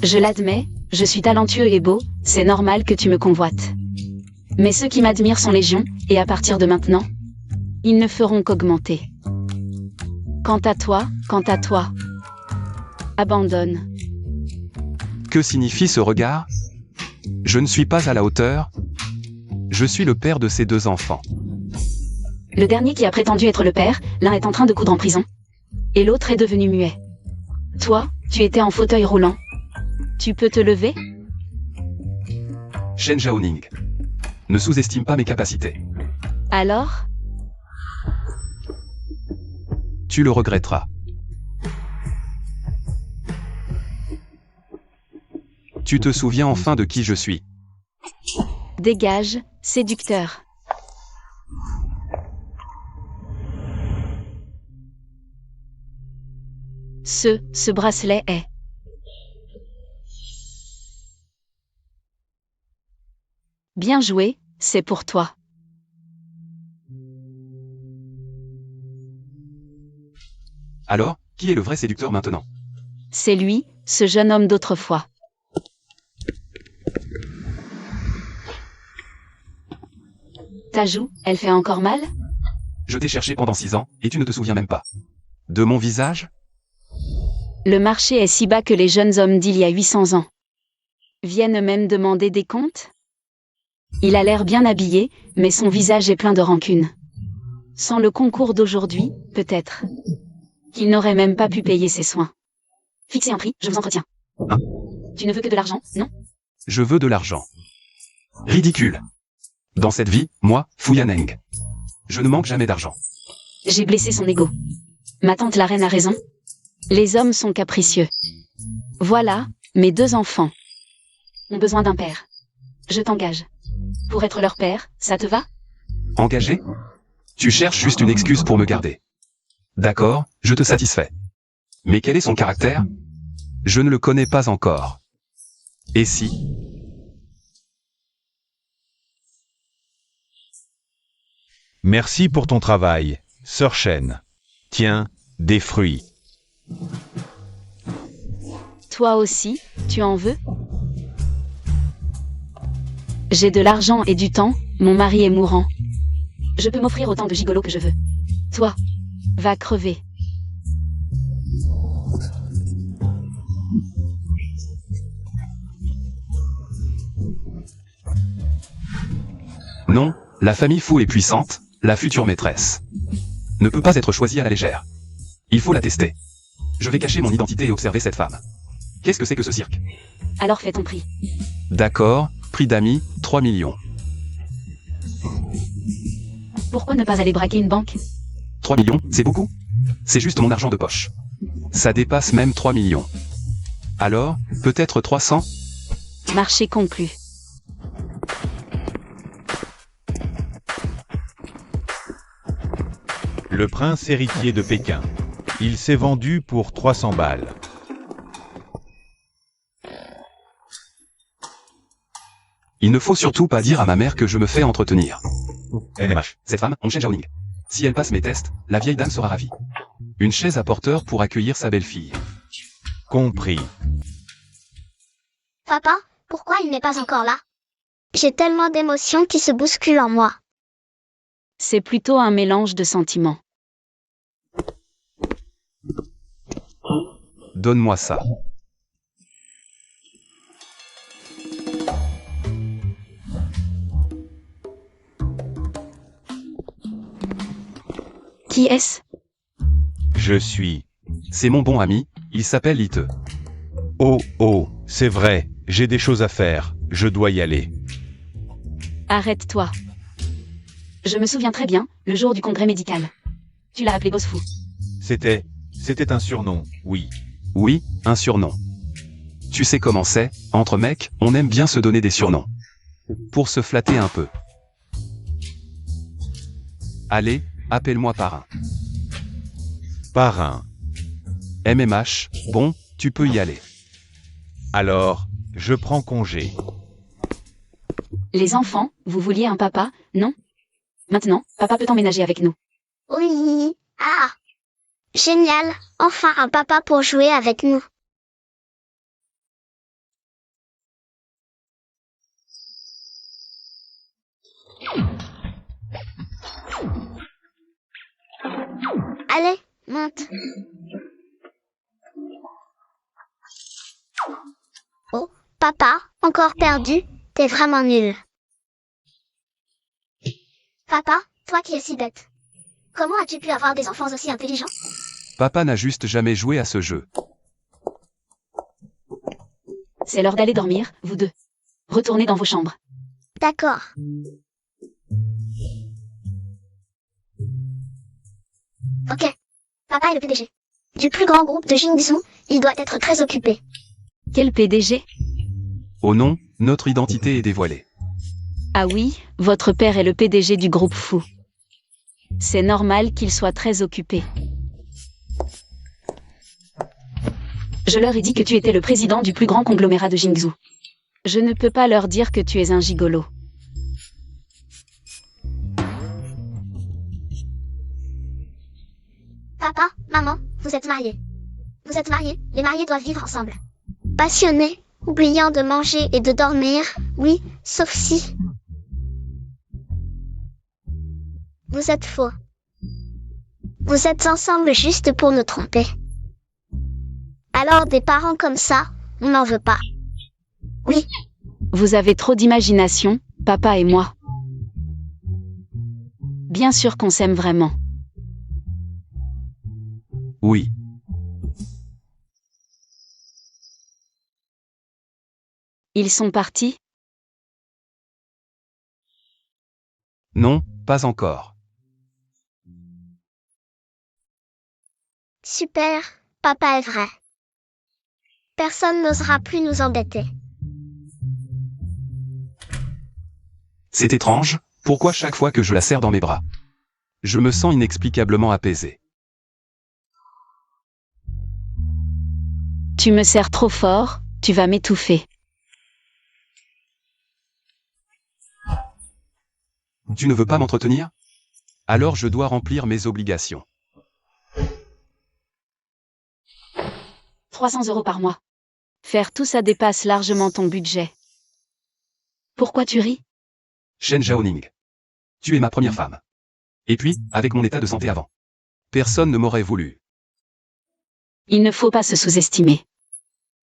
Je l'admets, je suis talentueux et beau, c'est normal que tu me convoites. Mais ceux qui m'admirent sont légion, et à partir de maintenant, ils ne feront qu'augmenter. Quant à toi, abandonne. Que signifie ce regard? Je ne suis pas à la hauteur. Je suis le père de ces 2 enfants. Le dernier qui a prétendu être le père, l'un est en train de coudre en prison. Et l'autre est devenu muet. Toi, tu étais en fauteuil roulant. Tu peux te lever? Shen Zhaoning. Ne sous-estime pas mes capacités. Alors? Tu le regretteras. Tu te souviens enfin de qui je suis. Dégage, séducteur. Ce bracelet est... Bien joué, c'est pour toi. Alors, qui est le vrai séducteur maintenant? C'est lui, ce jeune homme d'autrefois. Ta joue, elle fait encore mal? Je t'ai cherché pendant 6 ans, et tu ne te souviens même pas. De mon visage? Le marché est si bas que les jeunes hommes d'il y a 800 ans viennent même demander des comptes? Il a l'air bien habillé, mais son visage est plein de rancune. Sans le concours d'aujourd'hui, peut-être qu'il n'aurait même pas pu payer ses soins. Fixez un prix, je vous entretiens. Hein? Tu ne veux que de l'argent, non? Je veux de l'argent. Ridicule. Dans cette vie, moi, Fuyaneng. Je ne manque jamais d'argent. J'ai blessé son ego. Ma tante la reine a raison. Les hommes sont capricieux. Voilà, mes 2 enfants ont besoin d'un père. Je t'engage. Pour être leur père, ça te va? Engagé? Tu cherches juste une excuse pour me garder. D'accord, je te satisfais. Mais quel est son caractère? Je ne le connais pas encore. Et si? Merci pour ton travail, Sœur Shen. Tiens, des fruits. Toi aussi, tu en veux? J'ai de l'argent et du temps, mon mari est mourant. Je peux m'offrir autant de gigolos que je veux. Toi, va crever. Non, la famille Fu est puissante, la future maîtresse ne peut pas être choisie à la légère. Il faut la tester. Je vais cacher mon identité et observer cette femme. Qu'est-ce que c'est que ce cirque? Alors fais ton prix. D'accord, prix d'amis, 3 millions. Pourquoi ne pas aller braquer une banque? 3 millions, c'est beaucoup? C'est juste mon argent de poche. Ça dépasse même 3 millions. Alors, peut-être 300? Marché conclu. Le prince héritier de Pékin. Il s'est vendu pour 300 balles. Il ne faut surtout pas dire à ma mère que je me fais entretenir. NMH. Cette femme, Hong Chen Jiaoning. Si elle passe mes tests, la vieille dame sera ravie. Une chaise à porteur pour accueillir sa belle-fille. Compris. Papa, pourquoi il n'est pas encore là? J'ai tellement d'émotions qui se bousculent en moi. C'est plutôt un mélange de sentiments. Donne-moi ça. Qui est-ce? Je suis. C'est mon bon ami, il s'appelle Lite. Oh, c'est vrai, j'ai des choses à faire, je dois y aller. Arrête-toi. Je me souviens très bien, le jour du congrès médical. Tu l'as appelé Boss Fou. C'était un surnom, oui. Oui, un surnom. Tu sais comment c'est, entre mecs, on aime bien se donner des surnoms. Pour se flatter un peu. Allez, appelle-moi parrain. Parrain. MMH, bon, tu peux y aller. Alors, je prends congé. Les enfants, vous vouliez un papa, non? Maintenant, papa peut emménager avec nous. Oui. Ah. Génial. Enfin un papa pour jouer avec nous. Allez, monte. Oh, papa, encore perdu? T'es vraiment nul. Papa, toi qui es si bête. Comment as-tu pu avoir des enfants aussi intelligents? Papa n'a juste jamais joué à ce jeu. C'est l'heure d'aller dormir, vous deux. Retournez dans vos chambres. D'accord. Ok. Papa est le PDG. Du plus grand groupe de Jingsu, il doit être très occupé. Quel PDG? Oh non, notre identité est dévoilée. Ah oui, votre père est le PDG du groupe Fou. C'est normal qu'il soit très occupé. Je leur ai dit que tu étais le président du plus grand conglomérat de Jingsu. Je ne peux pas leur dire que tu es un gigolo. Papa, maman, vous êtes mariés. Vous êtes mariés, les mariés doivent vivre ensemble. Passionnés, oubliant de manger et de dormir, oui, sauf si... Vous êtes faux. Vous êtes ensemble juste pour nous tromper. Alors des parents comme ça, on n'en veut pas. Oui, Vous avez trop d'imagination, papa et moi. Bien sûr qu'on s'aime vraiment. Oui. Ils sont partis? Non, pas encore. super, papa est vrai. Personne n'osera plus nous embêter. C'est étrange, pourquoi chaque fois que je la serre dans mes bras, je me sens inexplicablement apaisé. Tu me serres trop fort, tu vas m'étouffer. Tu ne veux pas m'entretenir? Alors je dois remplir mes obligations. 300 € par mois. Faire tout ça dépasse largement ton budget. Pourquoi tu ris? Shen Zhaoning. Tu es ma première femme. Et puis, avec mon état de santé avant. Personne ne m'aurait voulu. Il ne faut pas se sous-estimer.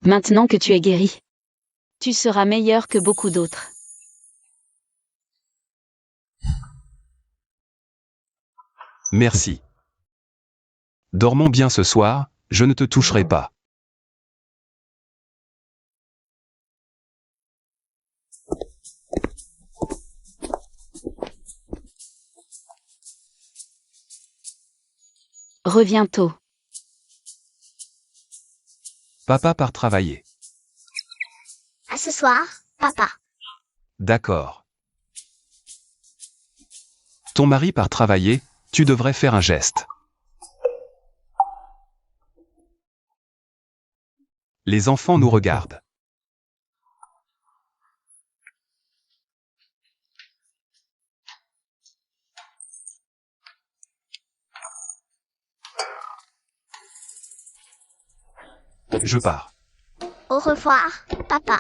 Maintenant que tu es guéri, tu seras meilleur que beaucoup d'autres. Merci. Dormons bien ce soir, je ne te toucherai pas. Reviens tôt. Papa part travailler. À ce soir, papa. D'accord. Ton mari part travailler, tu devrais faire un geste. Les enfants nous regardent. Je pars. Au revoir, papa.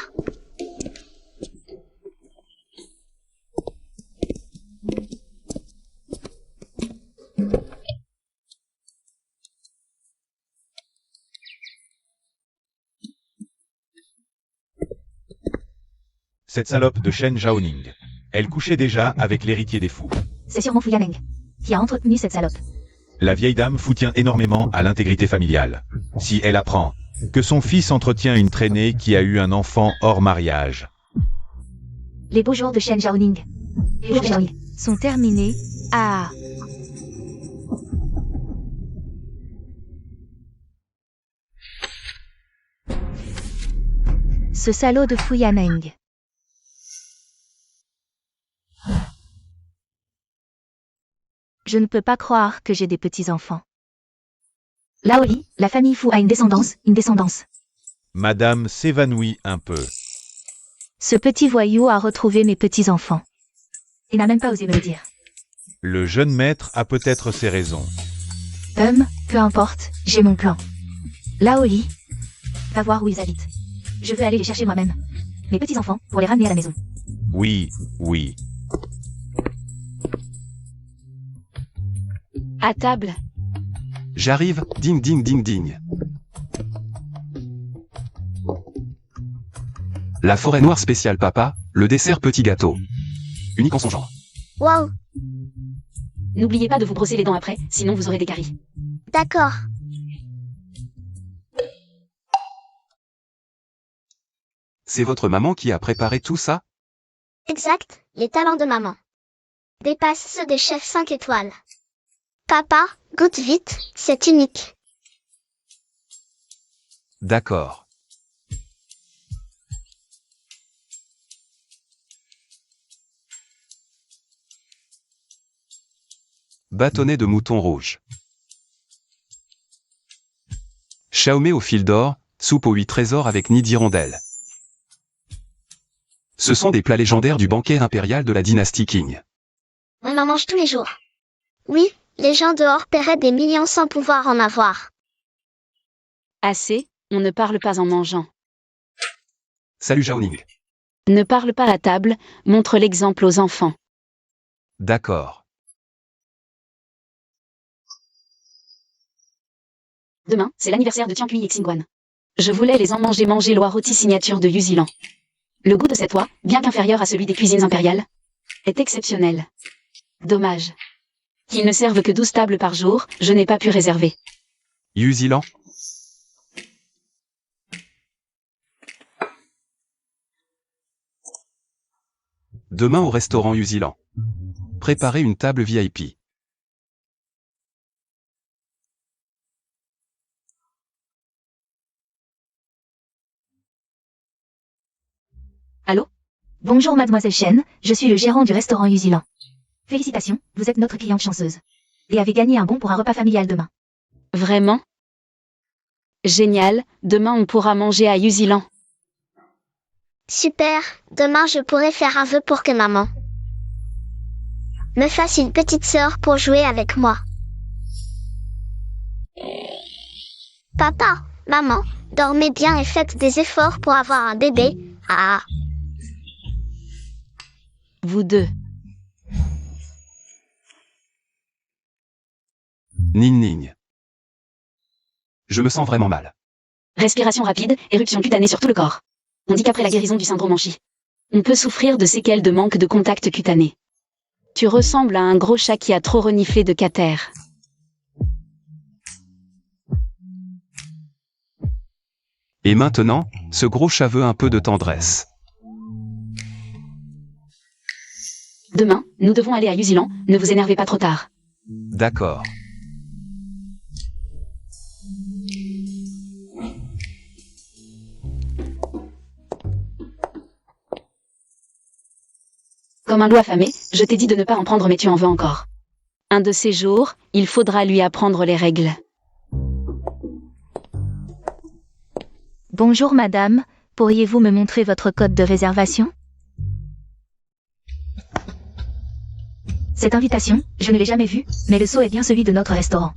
Cette salope de Shen Zhaoning. Elle couchait déjà avec l'héritier des fous. C'est sûrement Fu Yaneng qui a entretenu cette salope. La vieille dame Fu tient énormément à l'intégrité familiale. Si elle apprend que son fils entretient une traînée qui a eu un enfant hors mariage. Les beaux jours de Shen Zhaoning sont terminés. Ah. Ce salaud de Fu Yaneng. Je ne peux pas croire que j'ai des petits-enfants. Laoli, la famille Fu a une descendance. Madame s'évanouit un peu. Ce petit voyou a retrouvé mes petits-enfants. Il n'a même pas osé me le dire. Le jeune maître a peut-être ses raisons. Peu importe, j'ai mon plan. Laoli, va voir où ils habitent. Je veux aller les chercher moi-même. Mes petits-enfants, pour les ramener à la maison. Oui, oui. À table. J'arrive, ding ding ding ding. La forêt noire spéciale papa, le dessert petit gâteau. Unique en son genre. Waouh, N'oubliez pas de vous brosser les dents après, sinon vous aurez des caries. d'accord. C'est votre maman qui a préparé tout ça? Exact, les talents de maman. Dépassent ceux des chefs 5 étoiles. Papa, goûte vite, c'est unique. D'accord. Bâtonnet de mouton rouge. Xiaomé au fil d'or, soupe aux 8 trésors avec nid d'hirondelle. Ce sont des plats légendaires du banquet impérial de la dynastie Qing. On en mange tous les jours. Oui, les gens dehors paieraient des millions sans pouvoir en avoir. Assez, on ne parle pas en mangeant. Salut Jaoning. Ne parle pas à table, montre l'exemple aux enfants. D'accord. Demain, c'est l'anniversaire de Tiankui et Xingguan. Je voulais les en manger l'oie rôti signature de Yuzilan. Le goût de cette oie, bien qu'inférieur à celui des cuisines impériales, est exceptionnel. Dommage. Qu'ils ne servent que 12 tables par jour, je n'ai pas pu réserver. Yuzilan? Demain au restaurant Yuzilan. Préparez une table VIP. Allô? Bonjour mademoiselle Chen, je suis le gérant du restaurant Yuzilan. Félicitations, vous êtes notre cliente chanceuse. Et avez gagné un bon pour un repas familial demain. Vraiment? Génial, demain on pourra manger à Yuzilan. Super, demain je pourrai faire un vœu pour que maman me fasse une petite sœur pour jouer avec moi. Papa, maman, dormez bien et faites des efforts pour avoir un bébé. Ah, Vous deux. Ning Ning. Je me sens vraiment mal. Respiration rapide, éruption cutanée sur tout le corps. On dit qu'après la guérison du syndrome Anchi, on peut souffrir de séquelles de manque de contact cutané. Tu ressembles à un gros chat qui a trop reniflé de cater. Et maintenant, ce gros chat veut un peu de tendresse. Demain, nous devons aller à Yuzilan, ne vous énervez pas trop tard. D'accord. Comme un loup affamé, je t'ai dit de ne pas en prendre mais tu en veux encore. Un de ces jours, il faudra lui apprendre les règles. Bonjour madame, pourriez-vous me montrer votre code de réservation? Cette invitation, je ne l'ai jamais vue, mais le sceau est bien celui de notre restaurant.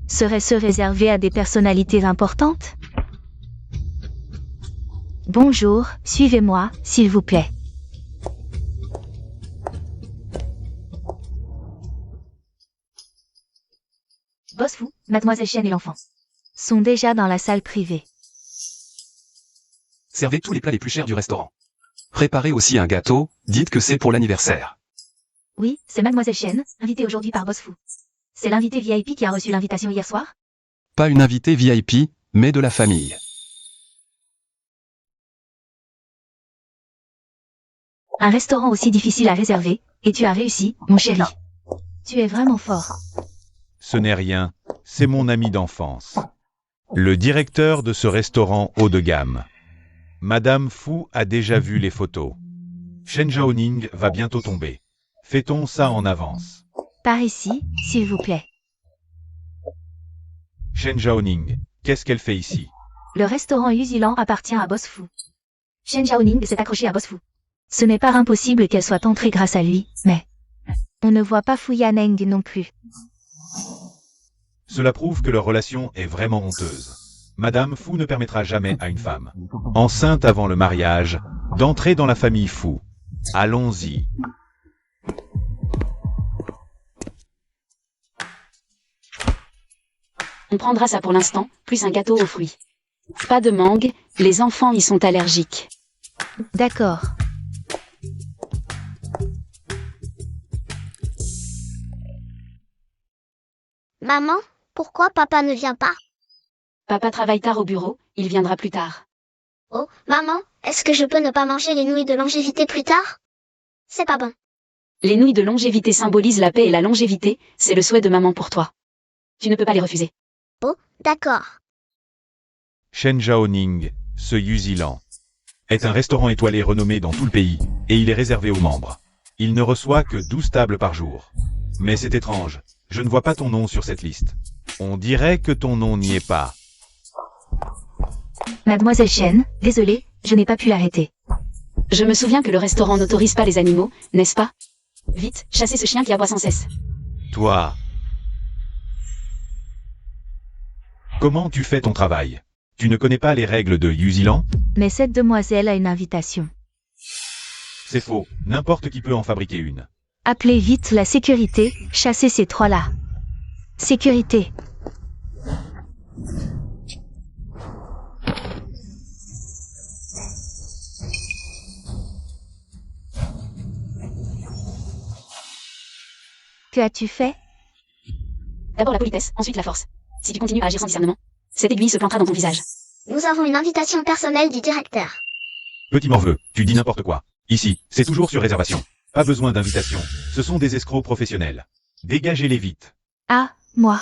Serait-ce réservé à des personnalités importantes? Bonjour, suivez-moi, s'il vous plaît. Boss Fu, mademoiselle Chen et l'enfant sont déjà dans la salle privée. Servez tous les plats les plus chers du restaurant. Préparez aussi un gâteau, dites que c'est pour l'anniversaire. Oui, c'est mademoiselle Chen, invitée aujourd'hui par Boss Fu. C'est l'invité VIP qui a reçu l'invitation hier soir? Pas une invitée VIP, mais de la famille. Un restaurant aussi difficile à réserver, et tu as réussi, mon chéri. Tu es vraiment fort. Ce n'est rien, c'est mon ami d'enfance. Le directeur de ce restaurant haut de gamme. Madame Fu a déjà vu les photos. Shen Zhaoning va bientôt tomber. Fêtons ça en avance. Par ici, s'il vous plaît. Shen Zhaoning, qu'est-ce qu'elle fait ici? Le restaurant Yuzilan appartient à Boss Fu. Shen Zhaoning s'est accrochée à Boss Fu. Ce n'est pas impossible qu'elle soit entrée grâce à lui, mais on ne voit pas Fu Yaneng non plus. Cela prouve que leur relation est vraiment honteuse. Madame Fu ne permettra jamais à une femme, enceinte avant le mariage, d'entrer dans la famille Fu. Allons-y. On prendra ça pour l'instant, plus un gâteau aux fruits. Pas de mangue, les enfants y sont allergiques. D'accord. maman, pourquoi papa ne vient pas? Papa travaille tard au bureau, il viendra plus tard. Oh, maman, est-ce que je peux ne pas manger les nouilles de longévité plus tard? C'est pas bon. Les nouilles de longévité symbolisent la paix et la longévité, c'est le souhait de maman pour toi. Tu ne peux pas les refuser. Oh, d'accord. Shen Zhaoning, ce Yuzilan, est un restaurant étoilé renommé dans tout le pays, et il est réservé aux membres. Il ne reçoit que 12 tables par jour. Mais c'est étrange, je ne vois pas ton nom sur cette liste. On dirait que ton nom n'y est pas. Mademoiselle Chen, désolée, je n'ai pas pu l'arrêter. Je me souviens que le restaurant n'autorise pas les animaux, n'est-ce pas? Vite, chassez ce chien qui aboie sans cesse. Toi. Comment tu fais ton travail? Tu ne connais pas les règles de Yuzilan? Mais cette demoiselle a une invitation. C'est faux, n'importe qui peut en fabriquer une. Appelez vite la sécurité, chassez ces trois-là. Sécurité. Que as-tu fait? D'abord la politesse, ensuite la force. Si tu continues à agir sans discernement, cette aiguille se plantera dans ton visage. Nous avons une invitation personnelle du directeur. Petit morveux, tu dis n'importe quoi. Ici, c'est toujours sur réservation. Pas besoin d'invitation. Ce sont des escrocs professionnels. Dégagez-les vite. Ah, moi.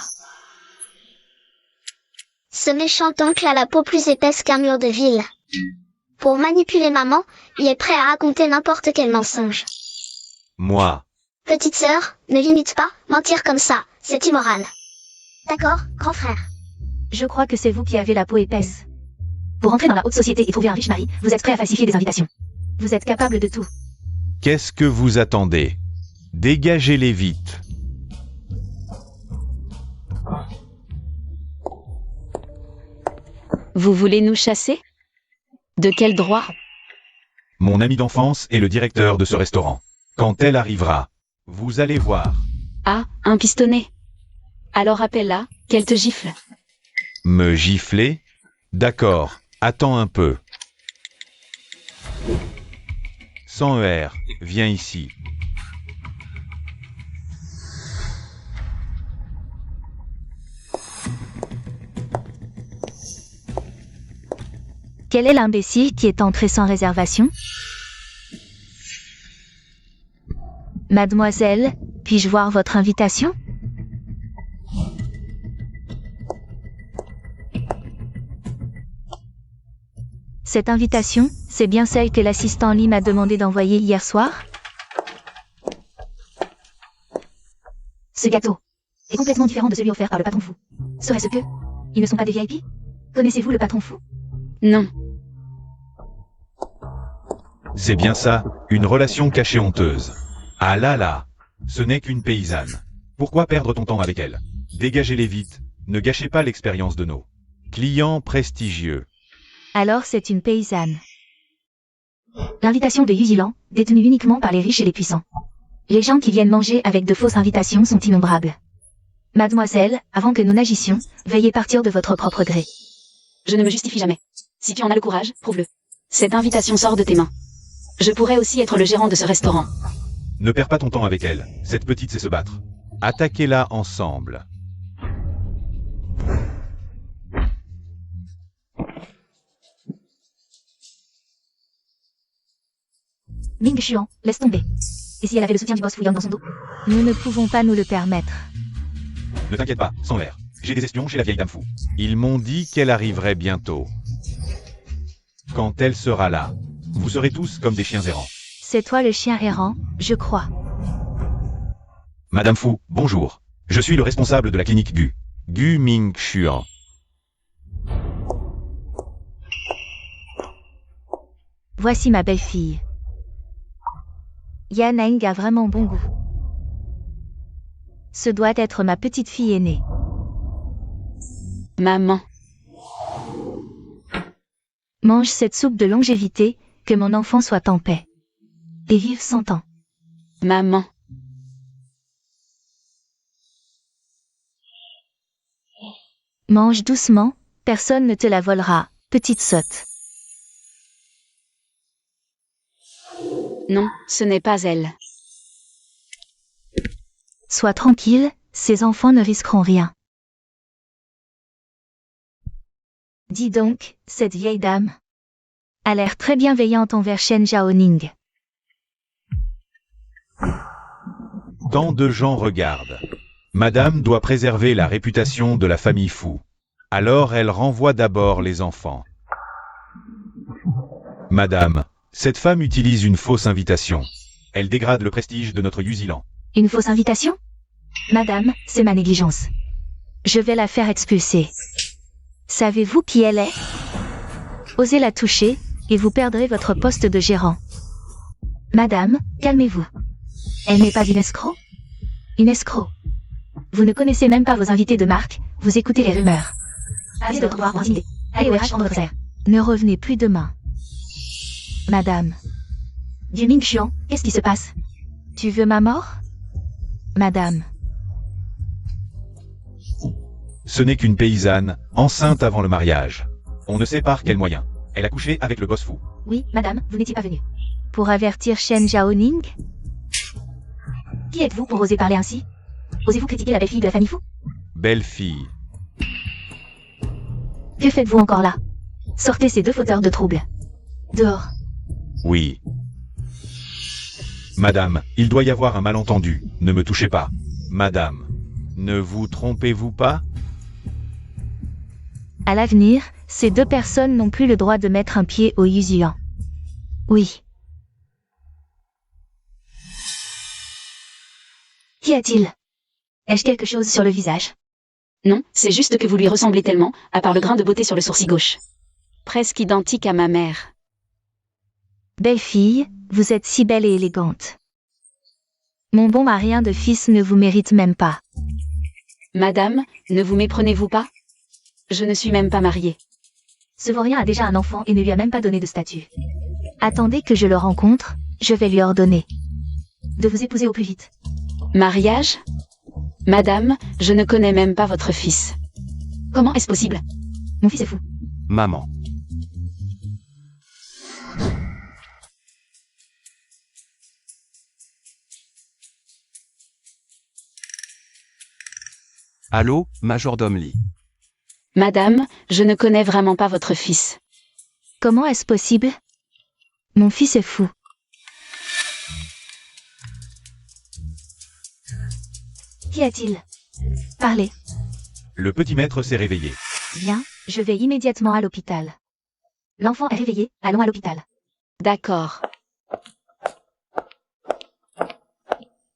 Ce méchant oncle a la peau plus épaisse qu'un mur de ville. Pour manipuler maman, il est prêt à raconter n'importe quel mensonge. Moi. Petite sœur, ne limite pas, mentir comme ça, c'est immoral. D'accord, grand frère. Je crois que c'est vous qui avez la peau épaisse. Pour entrer dans la haute société et trouver un riche mari, vous êtes prêt à falsifier des invitations. Vous êtes capable de tout. Qu'est-ce que vous attendez? Dégagez-les vite. Vous voulez nous chasser? De quel droit? Mon ami d'enfance est le directeur de ce restaurant. Quand elle arrivera, vous allez voir. Ah, un pistonnet. Alors appelle-la, qu'elle te gifle. Me gifler? D'accord, attends un peu. Sans ER, viens ici. Quel est l'imbécile qui est entré sans réservation? Mademoiselle, puis-je voir votre invitation? Cette invitation, c'est bien celle que l'assistant Lee m'a demandé d'envoyer hier soir? Ce gâteau est complètement différent de celui offert par le patron fou. Serait-ce que ils ne sont pas des VIP? Connaissez-vous le patron fou? Non. C'est bien ça, une relation cachée honteuse. Ah là là, ce n'est qu'une paysanne. Pourquoi perdre ton temps avec elle? Dégagez-les vite, ne gâchez pas l'expérience de nos clients prestigieux. Alors c'est une paysanne. L'invitation de Yuzilan, détenue uniquement par les riches et les puissants. Les gens qui viennent manger avec de fausses invitations sont innombrables. Mademoiselle, avant que nous n'agissions, veuillez partir de votre propre gré. Je ne me justifie jamais. Si tu en as le courage, prouve-le. Cette invitation sort de tes mains. Je pourrais aussi être le gérant de ce restaurant. Ne perds pas ton temps avec elle, cette petite sait se battre. Attaquez-la ensemble. Ming Xuan, laisse tomber. Et si elle avait le soutien du boss Fu Yang dans son dos? Nous ne pouvons pas nous le permettre. Ne t'inquiète pas, sans l'air. J'ai des espions chez la vieille dame fou. Ils m'ont dit qu'elle arriverait bientôt. Quand elle sera là, vous serez tous comme des chiens errants. C'est toi le chien errant, je crois. Madame Fu, bonjour. Je suis le responsable de la clinique Gu. Gu Ming Xuan. Voici ma belle-fille. Yaneng a vraiment bon goût. Ce doit être ma petite fille aînée. Maman. Mange cette soupe de longévité, que mon enfant soit en paix. Et vive 100 ans. Maman. Mange doucement, personne ne te la volera, petite sotte. Non, ce n'est pas elle. Sois tranquille, ces enfants ne risqueront rien. Dis donc, cette vieille dame a l'air très bienveillante envers Shen Zhaoning. Tant de gens regardent. Madame doit préserver la réputation de la famille Fu. Alors elle renvoie d'abord les enfants. Madame, cette femme utilise une fausse invitation. Elle dégrade le prestige de notre Yuzilan. Une fausse invitation? Madame, c'est ma négligence. Je vais la faire expulser. Savez-vous qui elle est? Osez la toucher, et vous perdrez votre poste de gérant. Madame, calmez-vous. Elle n'est pas une escroc? Une escroc. Vous ne connaissez même pas vos invités de marque, vous écoutez les rumeurs. Avez de droit pour intimider. Allez au RH prendre votre salaire. Ne revenez plus demain. Madame. Du Mingxian, qu'est-ce qui se passe? Tu veux ma mort? Madame. Ce n'est qu'une paysanne, enceinte avant le mariage. On ne sait par quel moyen. Elle a couché avec le boss fou. Oui, madame, vous n'étiez pas venue. Pour avertir Shen Zhaoning? Qui êtes-vous pour oser parler ainsi? Osez-vous critiquer la belle-fille de la famille fou? Belle fille. Que faites-vous encore là? Sortez ces deux fauteurs de troubles. Dehors. Oui. Madame, il doit y avoir un malentendu. Ne me touchez pas. Madame, ne vous trompez-vous pas? À l'avenir, ces deux personnes n'ont plus le droit de mettre un pied au Yuzuan. Oui. Qu'y a-t-il? Ai-je quelque chose sur le visage? Non, c'est juste que vous lui ressemblez tellement, à part le grain de beauté sur le sourcil gauche. Presque identique à ma mère. Belle fille, vous êtes si belle et élégante. Mon bon marien de fils ne vous mérite même pas. Madame, ne vous méprenez-vous pas? Je ne suis même pas mariée. Ce vaurien a déjà un enfant et ne lui a même pas donné de statut. Attendez que je le rencontre, je vais lui ordonner de vous épouser au plus vite. Mariage? Madame, je ne connais même pas votre fils. Comment est-ce possible? Mon fils est fou. Maman. Allô, majordome Lee. Madame, je ne connais vraiment pas votre fils. Comment est-ce possible? Mon fils est fou. Qu'y a-t-il? Parlez. Le petit maître s'est réveillé. Bien, je vais immédiatement à l'hôpital. L'enfant est réveillé, allons à l'hôpital. D'accord.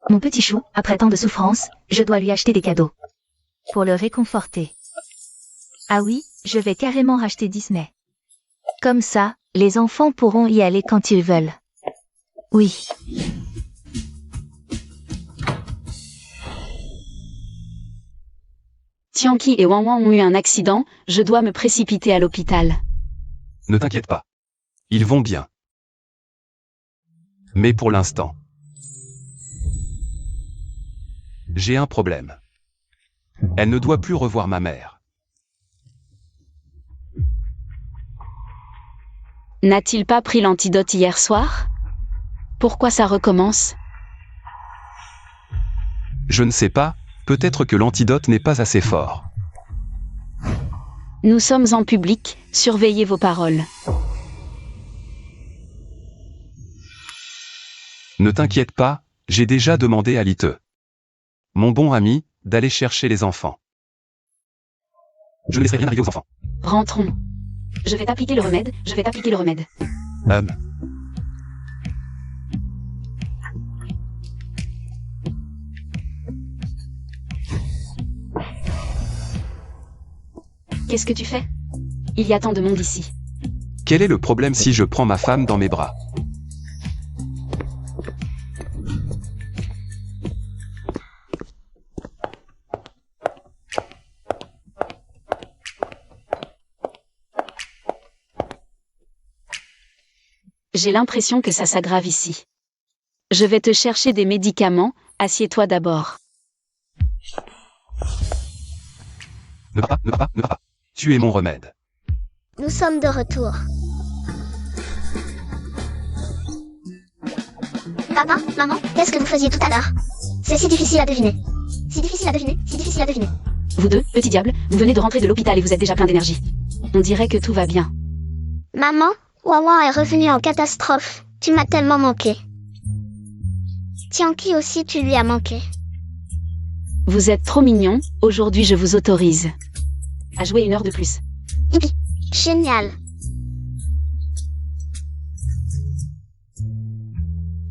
Mon petit chou, après tant de souffrance, je dois lui acheter des cadeaux. Pour le réconforter. Ah oui, je vais carrément racheter Disney. Comme ça, les enfants pourront y aller quand ils veulent. Oui. Tianqi et Wang Wang ont eu un accident, je dois me précipiter à l'hôpital. Ne t'inquiète pas. Ils vont bien. Mais pour l'instant, j'ai un problème. Elle ne doit plus revoir ma mère. N'a-t-il pas pris l'antidote hier soir? Pourquoi ça recommence? Je ne sais pas, peut-être que l'antidote n'est pas assez fort. Nous sommes en public, surveillez vos paroles. Ne t'inquiète pas, j'ai déjà demandé à Lite, mon bon ami, d'aller chercher les enfants. Je ne laisserai rien arriver aux enfants. Rentrons. Je vais t'appliquer le remède, je vais t'appliquer le remède. Qu'est-ce que tu fais? Il y a tant de monde ici. Quel est le problème si je prends ma femme dans mes bras? J'ai l'impression que ça s'aggrave ici. Je vais te chercher des médicaments, assieds-toi d'abord. Ne va pas, ne va pas, ne va pas. Tu es mon remède. Nous sommes de retour. Papa, maman, qu'est-ce que vous faisiez tout à l'heure? C'est si difficile à deviner. Si difficile à deviner, si difficile à deviner. Vous deux, petits diables, vous venez de rentrer de l'hôpital et vous êtes déjà plein d'énergie. On dirait que tout va bien. Maman, Wawa est revenu en catastrophe. Tu m'as tellement manqué. Tianqi aussi, tu lui as manqué. Vous êtes trop mignons, aujourd'hui je vous autorise à jouer 1 heure de plus. Hihi, génial.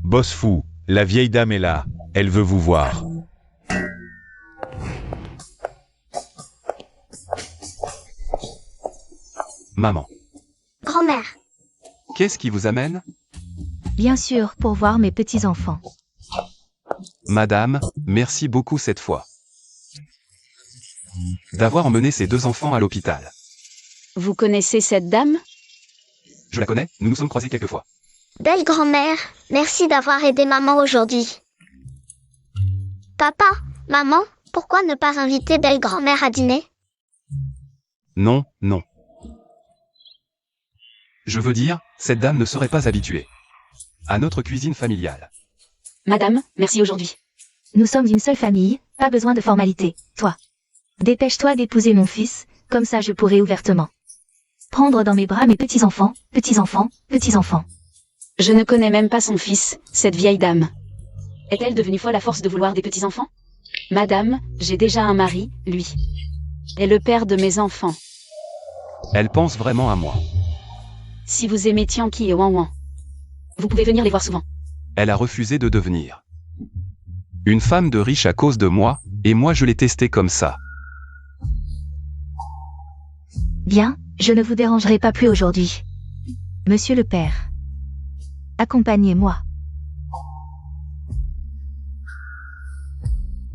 Boss fou, la vieille dame est là. Elle veut vous voir. Maman. Grand-mère. Qu'est-ce qui vous amène? Bien sûr, pour voir mes petits-enfants. Madame, merci beaucoup cette fois. D'avoir emmené ces deux enfants à l'hôpital. Vous connaissez cette dame? Je la connais, nous nous sommes croisés quelques fois. Belle grand-mère, merci d'avoir aidé maman aujourd'hui. Papa, maman, pourquoi ne pas inviter belle grand-mère à dîner? Non, non. Je veux dire, cette dame ne serait pas habituée à notre cuisine familiale. Madame, merci aujourd'hui. Nous sommes une seule famille, pas besoin de formalité, toi. Dépêche-toi d'épouser mon fils, comme ça je pourrai ouvertement prendre dans mes bras mes petits-enfants, petits-enfants, petits-enfants. Je ne connais même pas son fils, cette vieille dame. Est-elle devenue folle à force de vouloir des petits-enfants? Madame, j'ai déjà un mari, lui. Et le père de mes enfants. Elle pense vraiment à moi. Si vous aimez Tianqi et Wan Wan, vous pouvez venir les voir souvent. Elle a refusé de devenir une femme de riche à cause de moi, et moi je l'ai testée comme ça. Bien, je ne vous dérangerai pas plus aujourd'hui. Monsieur le père. Accompagnez-moi.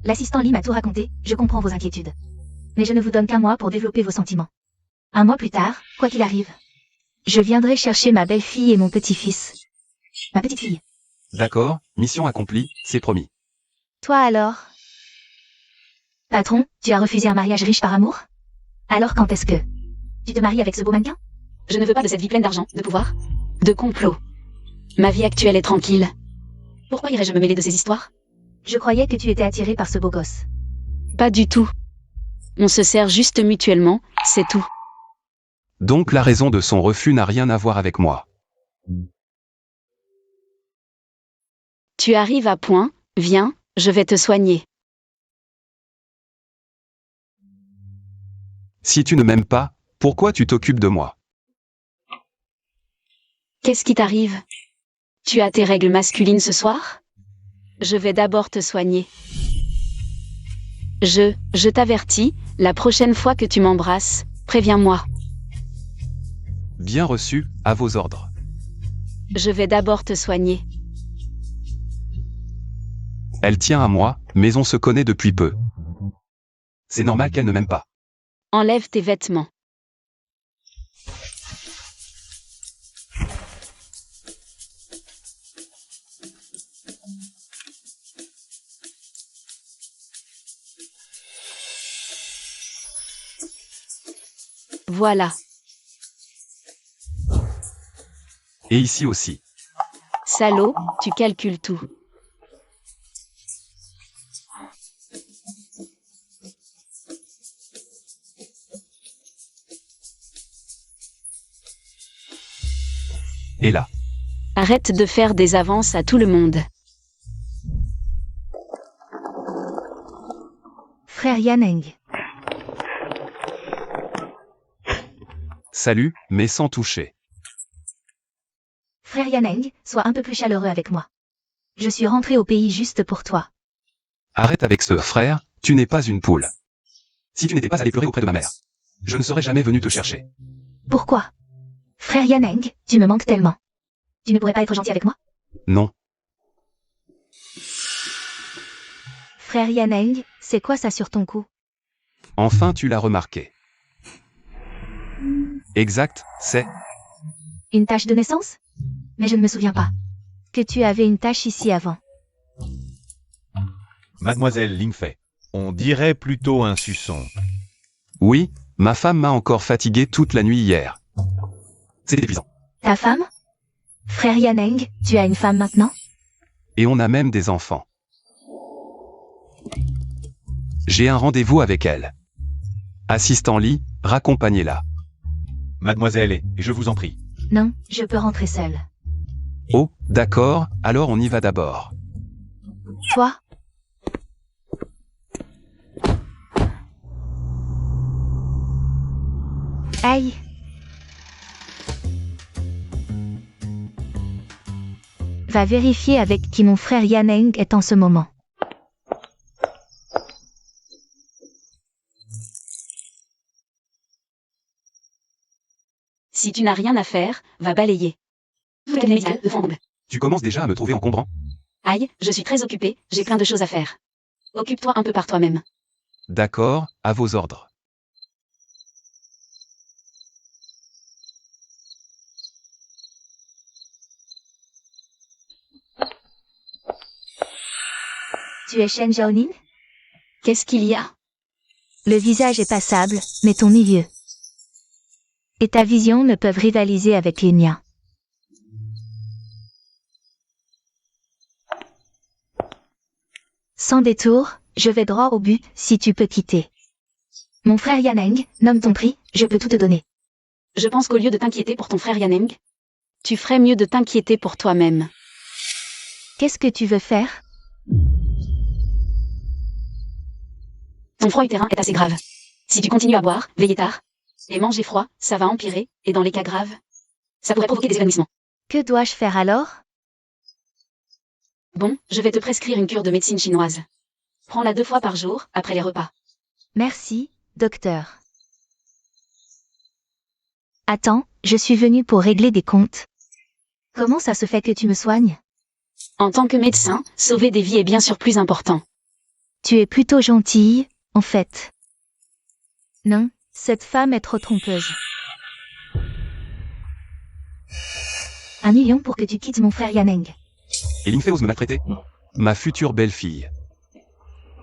L'assistant Lee m'a tout raconté, je comprends vos inquiétudes. Mais je ne vous donne qu'un mois pour développer vos sentiments. Un mois plus tard, quoi qu'il arrive, je viendrai chercher ma belle-fille et mon petit-fils. Ma petite-fille. D'accord, mission accomplie, c'est promis. Toi alors? Patron, tu as refusé un mariage riche par amour? Alors quand est-ce que tu te maries avec ce beau mannequin? Je ne veux pas de cette vie pleine d'argent, de pouvoir, de complot. Ma vie actuelle est tranquille. Pourquoi irais-je me mêler de ces histoires? Je croyais que tu étais attiré par ce beau gosse. Pas du tout. On se sert juste mutuellement, c'est tout. Donc la raison de son refus n'a rien à voir avec moi. Tu arrives à point, viens, je vais te soigner. Si tu ne m'aimes pas, pourquoi tu t'occupes de moi? Qu'est-ce qui t'arrive? Tu as tes règles masculines ce soir? Je vais d'abord te soigner. Je t'avertis, la prochaine fois que tu m'embrasses, préviens-moi. Bien reçu, à vos ordres. Je vais d'abord te soigner. Elle tient à moi, mais on se connaît depuis peu. C'est normal qu'elle ne m'aime pas. Enlève tes vêtements. Voilà. Et ici aussi. Salaud, tu calcules tout. Et là. Arrête de faire des avances à tout le monde. Frère Yaneng. Salut, mais sans toucher. Frère Yaneng, sois un peu plus chaleureux avec moi. Je suis rentré au pays juste pour toi. Arrête avec ce frère, tu n'es pas une poule. Si tu n'étais pas allé pleurer auprès de ma mère, je ne serais jamais venu te chercher. Pourquoi? Frère Yaneng, tu me manques tellement. Tu ne pourrais pas être gentil avec moi? Non. Frère Yaneng, c'est quoi ça sur ton cou? Enfin tu l'as remarqué. Exact, c'est... Une tache de naissance? Mais je ne me souviens pas que tu avais une tache ici avant. Mademoiselle Lingfei, on dirait plutôt un suçon. Oui, ma femme m'a encore fatigué toute la nuit hier. C'est épuisant. Ta femme? Frère Yaneng, tu as une femme maintenant? Et on a même des enfants. J'ai un rendez-vous avec elle. Assistant Lee, raccompagnez-la. Mademoiselle, je vous en prie. Non, je peux rentrer seule. Oh, d'accord, alors on y va d'abord. Toi? Aïe. Va vérifier avec qui mon frère Yaneng est en ce moment. Si tu n'as rien à faire, va balayer. Le cabinet médical de Fong. Tu commences déjà à me trouver encombrant? Aïe, je suis très occupée, j'ai plein de choses à faire. Occupe-toi un peu par toi-même. D'accord, à vos ordres. Tu es Shen Zhaoning? Qu'est-ce qu'il y a? Le visage est passable, mais ton milieu et ta vision ne peuvent rivaliser avec les miens. Sans détour, je vais droit au but si tu peux quitter. Mon frère Yaneng, nomme ton prix, je peux tout te donner. Je pense qu'au lieu de t'inquiéter pour ton frère Yaneng, tu ferais mieux de t'inquiéter pour toi-même. Qu'est-ce que tu veux faire? Ton froid utérin est assez grave. Si tu continues à boire, veiller tard, et manger froid, ça va empirer, et dans les cas graves, ça pourrait provoquer des évanouissements. Que dois-je faire alors? Bon, je vais te prescrire une cure de médecine chinoise. Prends-la 2 fois par jour, après les repas. Merci, docteur. Attends, je suis venue pour régler des comptes. Comment ça se fait que tu me soignes? En tant que médecin, sauver des vies est bien sûr plus important. Tu es plutôt gentille, en fait. Non, cette femme est trop trompeuse. 1 million pour que tu quittes mon frère Yaneng. Et Lingfei ose me maltraiter? Ma future belle-fille.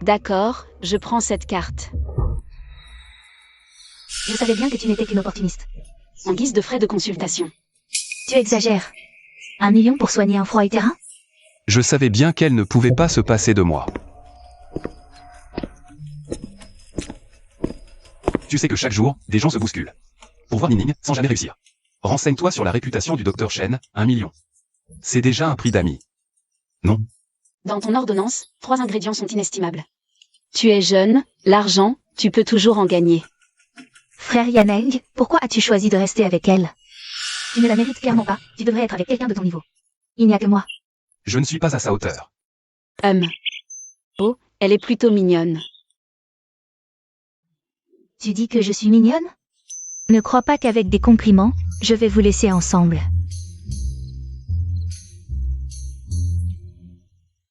D'accord, je prends cette carte. Je savais bien que tu n'étais qu'une opportuniste. En guise de frais de consultation. Tu exagères. 1 million pour soigner un froid utérin? Je savais bien qu'elle ne pouvait pas se passer de moi. Tu sais que chaque jour, des gens se bousculent. Pour voir Nining, sans jamais réussir. Renseigne-toi sur la réputation du docteur Shen, 1 million. C'est déjà un prix d'ami. Non? Dans ton ordonnance, 3 ingrédients sont inestimables. Tu es jeune, l'argent, tu peux toujours en gagner. Frère Yaneng, pourquoi as-tu choisi de rester avec elle? Tu ne la mérites clairement pas, tu devrais être avec quelqu'un de ton niveau. Il n'y a que moi. Je ne suis pas à sa hauteur. Oh, elle est plutôt mignonne. Tu dis que je suis mignonne? Ne crois pas qu'avec des compliments, je vais vous laisser ensemble.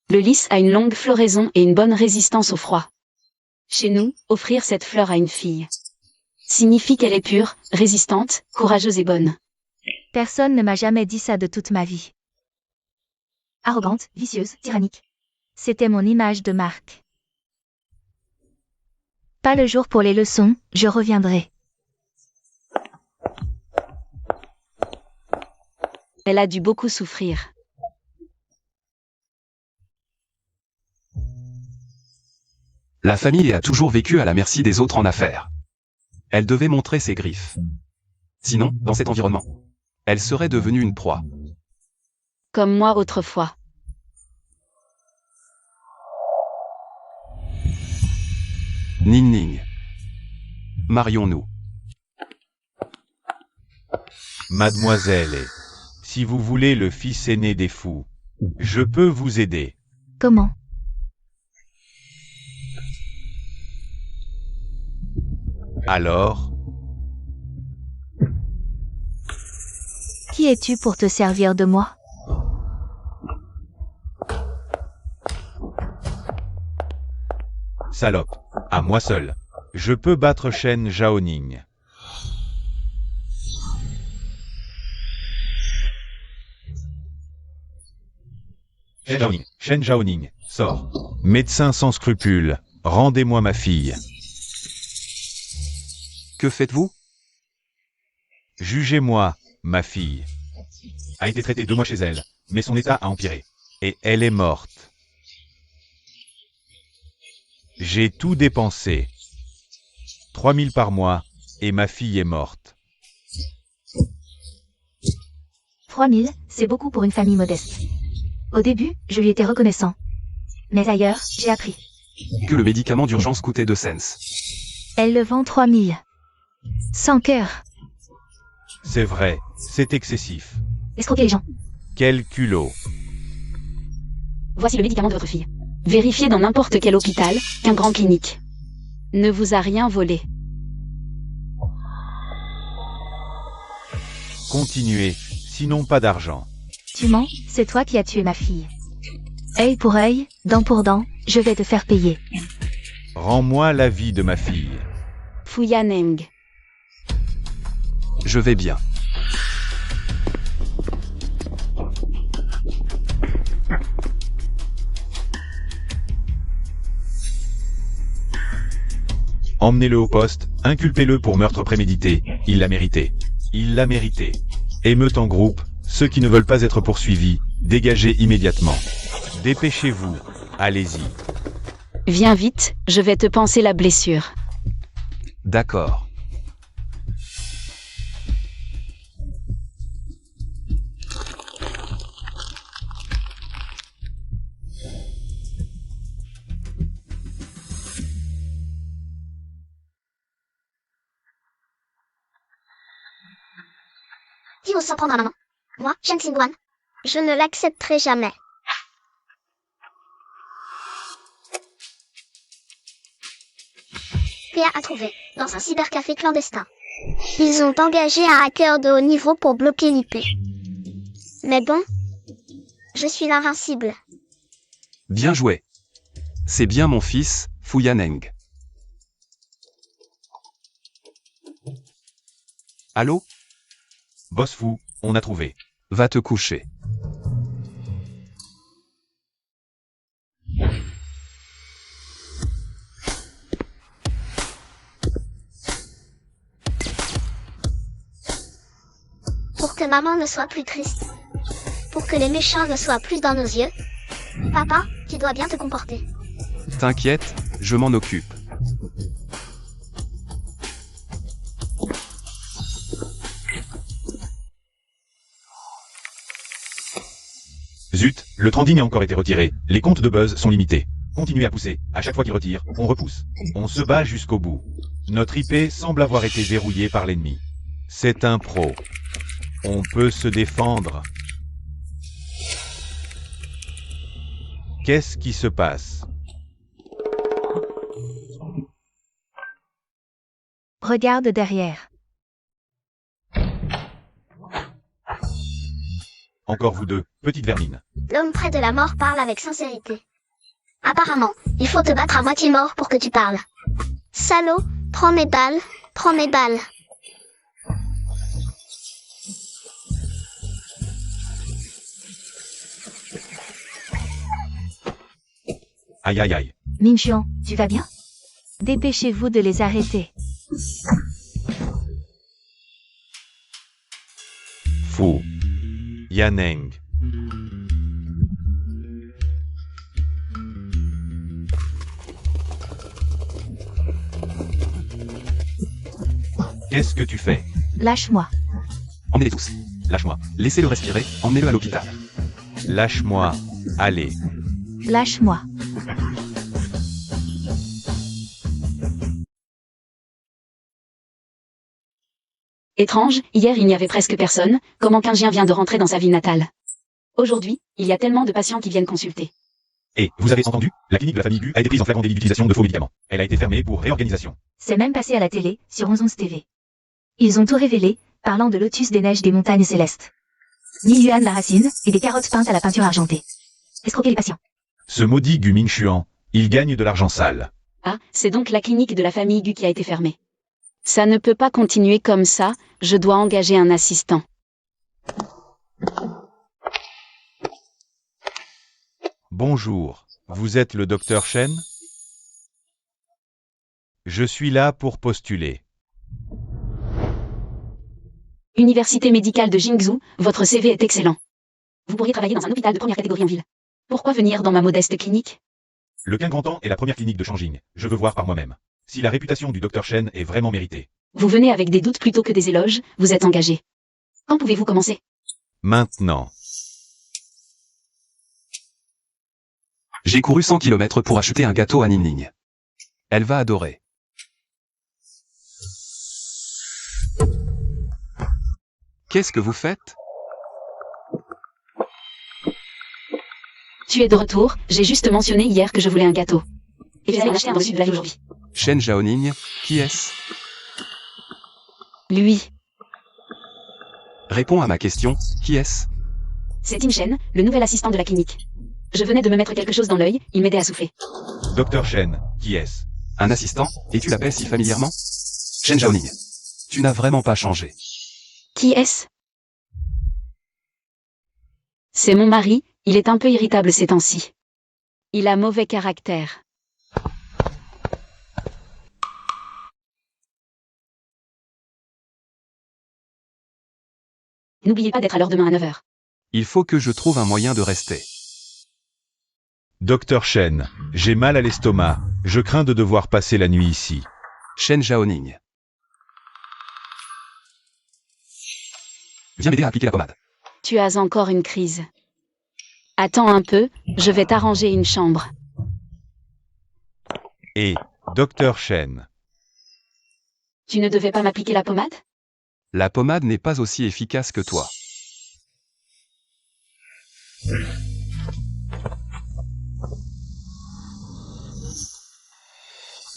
Le lys a une longue floraison et une bonne résistance au froid. Chez nous, offrir cette fleur à une fille signifie qu'elle est pure, résistante, courageuse et bonne. Personne ne m'a jamais dit ça de toute ma vie. Arrogante, vicieuse, tyrannique. C'était mon image de marque. Pas le jour pour les leçons, je reviendrai. Elle a dû beaucoup souffrir. La famille a toujours vécu à la merci des autres en affaires. Elle devait montrer ses griffes. Sinon, dans cet environnement, elle serait devenue une proie. Comme moi autrefois. Ning Ning. Marions-nous. Mademoiselle, si vous voulez le fils aîné des fous, je peux vous aider. Comment? Alors, Qui es-tu pour te servir de moi? salope, à moi seul. Je peux battre Shen Zhaoning. Shen Zhaoning, sors. Médecin sans scrupules, rendez-moi ma fille. Que faites-vous? Jugez-moi, ma fille. A été traitée 2 mois chez elle, mais son état a empiré. Et elle est morte. J'ai tout dépensé. 3000 par mois, et ma fille est morte. 3000, c'est beaucoup pour une famille modeste. Au début, je lui étais reconnaissant. Mais ailleurs, j'ai appris. Que le médicament d'urgence coûtait 2 cents. Elle le vend 3000. Sans cœur. C'est vrai, c'est excessif. Escroquer les gens. Quel culot. Voici le médicament de votre fille. Vérifiez dans n'importe quel hôpital, qu'un grand clinique ne vous a rien volé. Continuez, sinon pas d'argent. Tu mens, c'est toi qui as tué ma fille. Œil pour œil, dent pour dent, je vais te faire payer. Rends-moi la vie de ma fille. Fu Yaneng. Je vais bien. Emmenez-le au poste, inculpez-le pour meurtre prémédité. Il l'a mérité. Il l'a mérité. Émeute en groupe, ceux qui ne veulent pas être poursuivis, dégagez immédiatement. Dépêchez-vous, allez-y. Viens vite, je vais te panser la blessure. D'accord. Qui ose s'en prendre à maman? Moi, Shen Xingguan. Je ne l'accepterai jamais. Pia a trouvé, dans un cybercafé clandestin. Ils ont engagé un hacker de haut niveau pour bloquer l'IP. Mais bon, je suis l'invincible. Bien joué. C'est bien mon fils, Fu Yaneng. Allô? Boss fou, on a trouvé. Va te coucher. Pour que maman ne soit plus triste. Pour que les méchants ne soient plus dans nos yeux. Papa, tu dois bien te comporter. T'inquiète, je m'en occupe. Zut, le trending a encore été retiré. Les comptes de Buzz sont limités. Continuez à pousser. À chaque fois qu'il retire, on repousse. On se bat jusqu'au bout. Notre IP semble avoir été verrouillée par l'ennemi. C'est un pro. On peut se défendre. Qu'est-ce qui se passe? Regarde derrière. Encore vous deux, petite vermine. L'homme près de la mort parle avec sincérité. Apparemment, il faut te battre à moitié mort pour que tu parles. Salaud, prends mes balles, prends mes balles. Aïe aïe aïe. Minchuan, tu vas bien? Dépêchez-vous de les arrêter. Fou. Yaneng. Qu'est-ce que tu fais? Lâche-moi. Emmenez-les tous. Lâche-moi. Laissez-le respirer, emmenez-le à l'hôpital. Lâche-moi. Allez. Lâche-moi. Étrange, hier il n'y avait presque personne, comment qu'un chien vient de rentrer dans sa ville natale. Aujourd'hui, il y a tellement de patients qui viennent consulter. Et, vous avez entendu? La clinique de la famille Gu a été prise en flagrant délit d'utilisation de faux médicaments. Elle a été fermée pour réorganisation. C'est même passé à la télé, sur 11 TV. Ils ont tout révélé, parlant de lotus des neiges des montagnes célestes. Ni Yuan la racine, et des carottes peintes à la peinture argentée. Escroquer les patients. Ce maudit Gu Minchuan, il gagne de l'argent sale. Ah, c'est donc la clinique de la famille Gu qui a été fermée. Ça ne peut pas continuer comme ça, je dois engager un assistant. Bonjour, vous êtes le docteur Shen? Je suis là pour postuler. Université médicale de Jingzhou, votre CV est excellent. Vous pourriez travailler dans un hôpital de première catégorie en ville. Pourquoi venir dans ma modeste clinique? Le Quinquantan est la première clinique de Shangjing. Je veux voir par moi-même. Si la réputation du docteur Shen est vraiment méritée. Vous venez avec des doutes plutôt que des éloges, vous êtes engagé. Quand pouvez-vous commencer? Maintenant. J'ai couru 100 km pour acheter un gâteau à Ningning. Elle va adorer. Qu'est-ce que vous faites? Tu es de retour, j'ai juste mentionné hier que je voulais un gâteau. Et j'allais en acheter un dans le sud de la ville aujourd'hui. Shen Zhaoning, qui est-ce? Lui. Réponds à ma question, qui est-ce? C'est Tim Shen, le nouvel assistant de la clinique. Je venais de me mettre quelque chose dans l'œil, il m'aidait à souffler. Docteur Shen, qui est-ce? Un assistant, et tu l'appelles si familièrement? Shen Zhaoning. Tu n'as vraiment pas changé. Qui est-ce? C'est mon mari, il est un peu irritable ces temps-ci. Il a mauvais caractère. N'oubliez pas d'être à l'heure demain à 9h. Il faut que je trouve un moyen de rester. Docteur Shen, j'ai mal à l'estomac. Je crains de devoir passer la nuit ici. Shen Zhaoning. Viens m'aider à appliquer la pommade. Tu as encore une crise. Attends un peu, je vais t'arranger une chambre. Et, Docteur Shen, Tu ne devais pas m'appliquer la pommade? La pommade n'est pas aussi efficace que toi.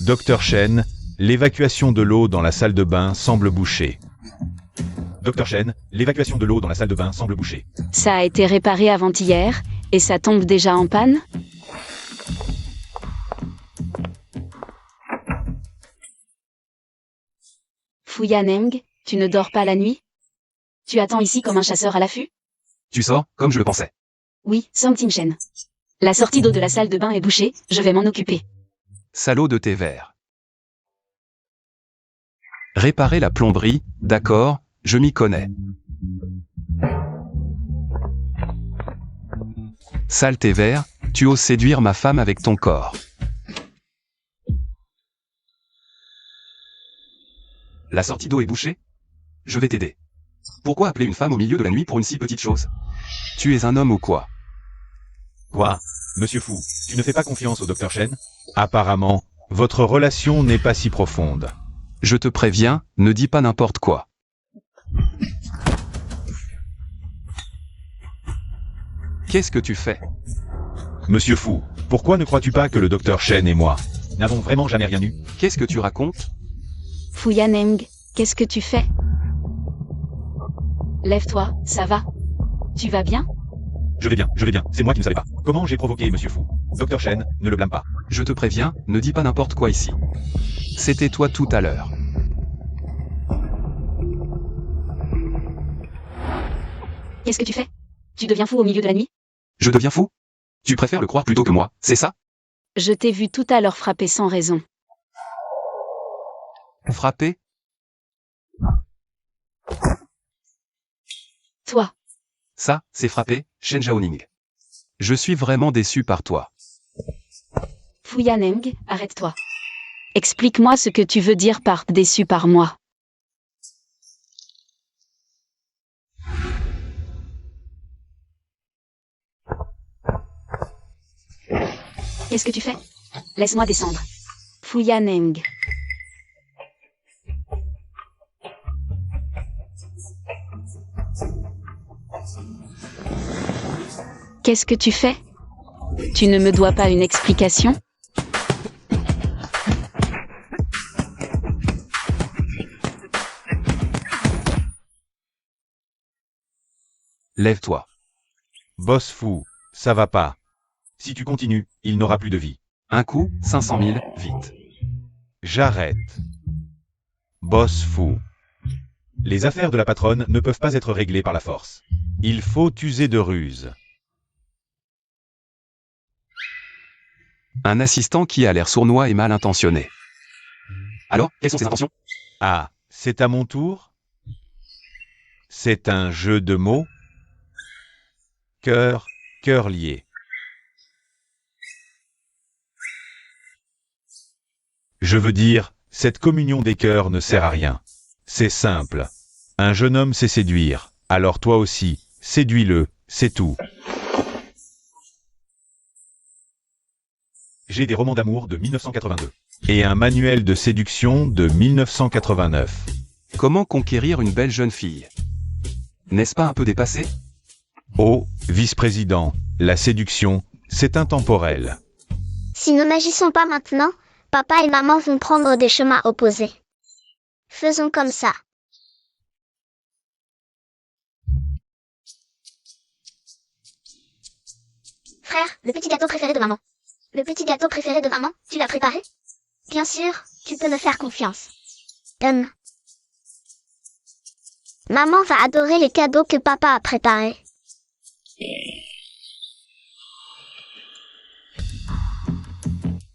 Docteur Shen, l'évacuation de l'eau dans la salle de bain semble bouchée. Docteur Shen, l'évacuation de l'eau dans la salle de bain semble bouchée. Ça a été réparé avant-hier, et ça tombe déjà en panne? Fuyaneng, tu ne dors pas la nuit? Tu attends ici comme un chasseur à l'affût? Tu sors, comme je le pensais. Oui, Song Tim-Shen. La sortie d'eau de la salle de bain est bouchée, je vais m'en occuper. Salaud de thé vert. Réparer la plomberie, d'accord, je m'y connais. Sale thé vert, tu oses séduire ma femme avec ton corps. La sortie d'eau est bouchée? Je vais t'aider. Pourquoi appeler une femme au milieu de la nuit pour une si petite chose? Tu es un homme ou quoi? Quoi? Monsieur Fu, tu ne fais pas confiance au Docteur Shen? Apparemment, votre relation n'est pas si profonde. Je te préviens, ne dis pas n'importe quoi. Qu'est-ce que tu fais? Monsieur Fu, pourquoi ne crois-tu pas que le Docteur Shen et moi n'avons vraiment jamais rien eu? Qu'est-ce que tu racontes? Fuyaneng, qu'est-ce que tu fais? Lève-toi, ça va? Tu vas bien? Je vais bien, c'est moi qui ne savais pas. Comment j'ai provoqué Monsieur Fu? Docteur Shen, ne le blâme pas. Je te préviens, ne dis pas n'importe quoi ici. C'était toi tout à l'heure. Qu'est-ce que tu fais? Tu deviens fou au milieu de la nuit? Je deviens fou? Tu préfères le croire plutôt que moi, c'est ça? Je t'ai vu tout à l'heure frapper sans raison. Frapper? Toi, Ça, c'est frapper, Shen Zhaoning. Je suis vraiment déçu par toi. Fuyaneng, arrête-toi. Explique-moi ce que tu veux dire par déçu par moi. Qu'est-ce que tu fais? Laisse-moi descendre. Fuyaneng. Qu'est-ce que tu fais? Tu ne me dois pas une explication? Lève-toi. Boss Fu, ça va pas. Si tu continues, il n'aura plus de vie. Un coup, 500 000, vite. J'arrête. Boss Fu. Les affaires de la patronne ne peuvent pas être réglées par la force. Il faut user de ruse. Un assistant qui a l'air sournois et mal intentionné. Alors, quelles sont ses intentions? Ah, c'est à mon tour? C'est un jeu de mots? Cœur, cœur lié. Je veux dire, cette communion des cœurs ne sert à rien. C'est simple. Un jeune homme sait séduire, alors toi aussi, séduis-le, c'est tout. J'ai des romans d'amour de 1982. Et un manuel de séduction de 1989. Comment conquérir une belle jeune fille? N'est-ce pas un peu dépassé? Oh, vice-président, la séduction, c'est intemporel. Si nous n'agissons pas maintenant, papa et maman vont prendre des chemins opposés. Faisons comme ça. Frère, le petit gâteau préféré de maman. Le petit gâteau préféré de maman, tu l'as préparé? Bien sûr, tu peux me faire confiance. Donne. Maman va adorer les cadeaux que papa a préparés.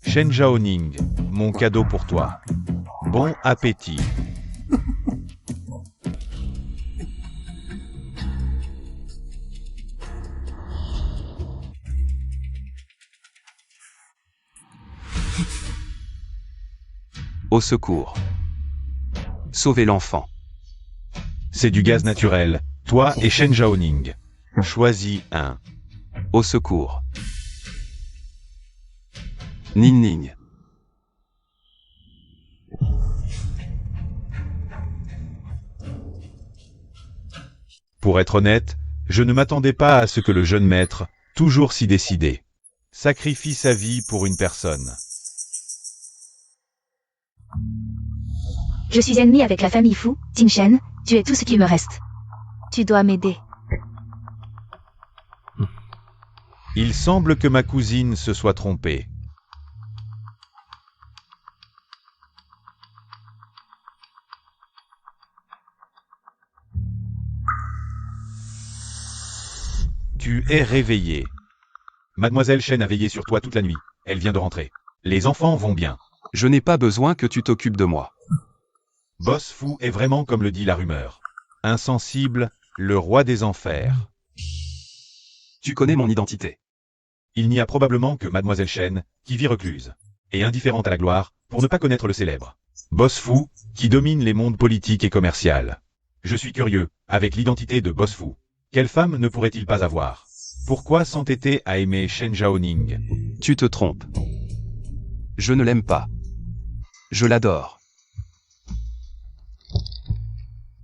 Shen Zhaoning, mon cadeau pour toi. Bon appétit. Au secours. Sauvez l'enfant. C'est du gaz naturel. Toi et Shen Zhaoning. Choisis un. Au secours. Ning Ning. Pour être honnête, je ne m'attendais pas à ce que le jeune maître, toujours si décidé, sacrifie sa vie pour une personne. Je suis ennemi avec la famille Fu, Ting Shen, tu es tout ce qui me reste. Tu dois m'aider. Il semble que ma cousine se soit trompée. Tu es réveillé. Mademoiselle Shen a veillé sur toi toute la nuit. Elle vient de rentrer. Les enfants vont bien. Je n'ai pas besoin que tu t'occupes de moi. Boss Fu est vraiment comme le dit la rumeur. Insensible, le roi des enfers. Tu connais mon identité. Il n'y a probablement que Mademoiselle Shen, qui vit recluse, et indifférente à la gloire, pour ne pas connaître le célèbre Boss Fu, qui domine les mondes politiques et commerciaux. Je suis curieux, avec l'identité de Boss Fu, quelle femme ne pourrait-il pas avoir? Pourquoi s'entêter à aimer Shen Zhaoning? Tu te trompes. Je ne l'aime pas. Je l'adore.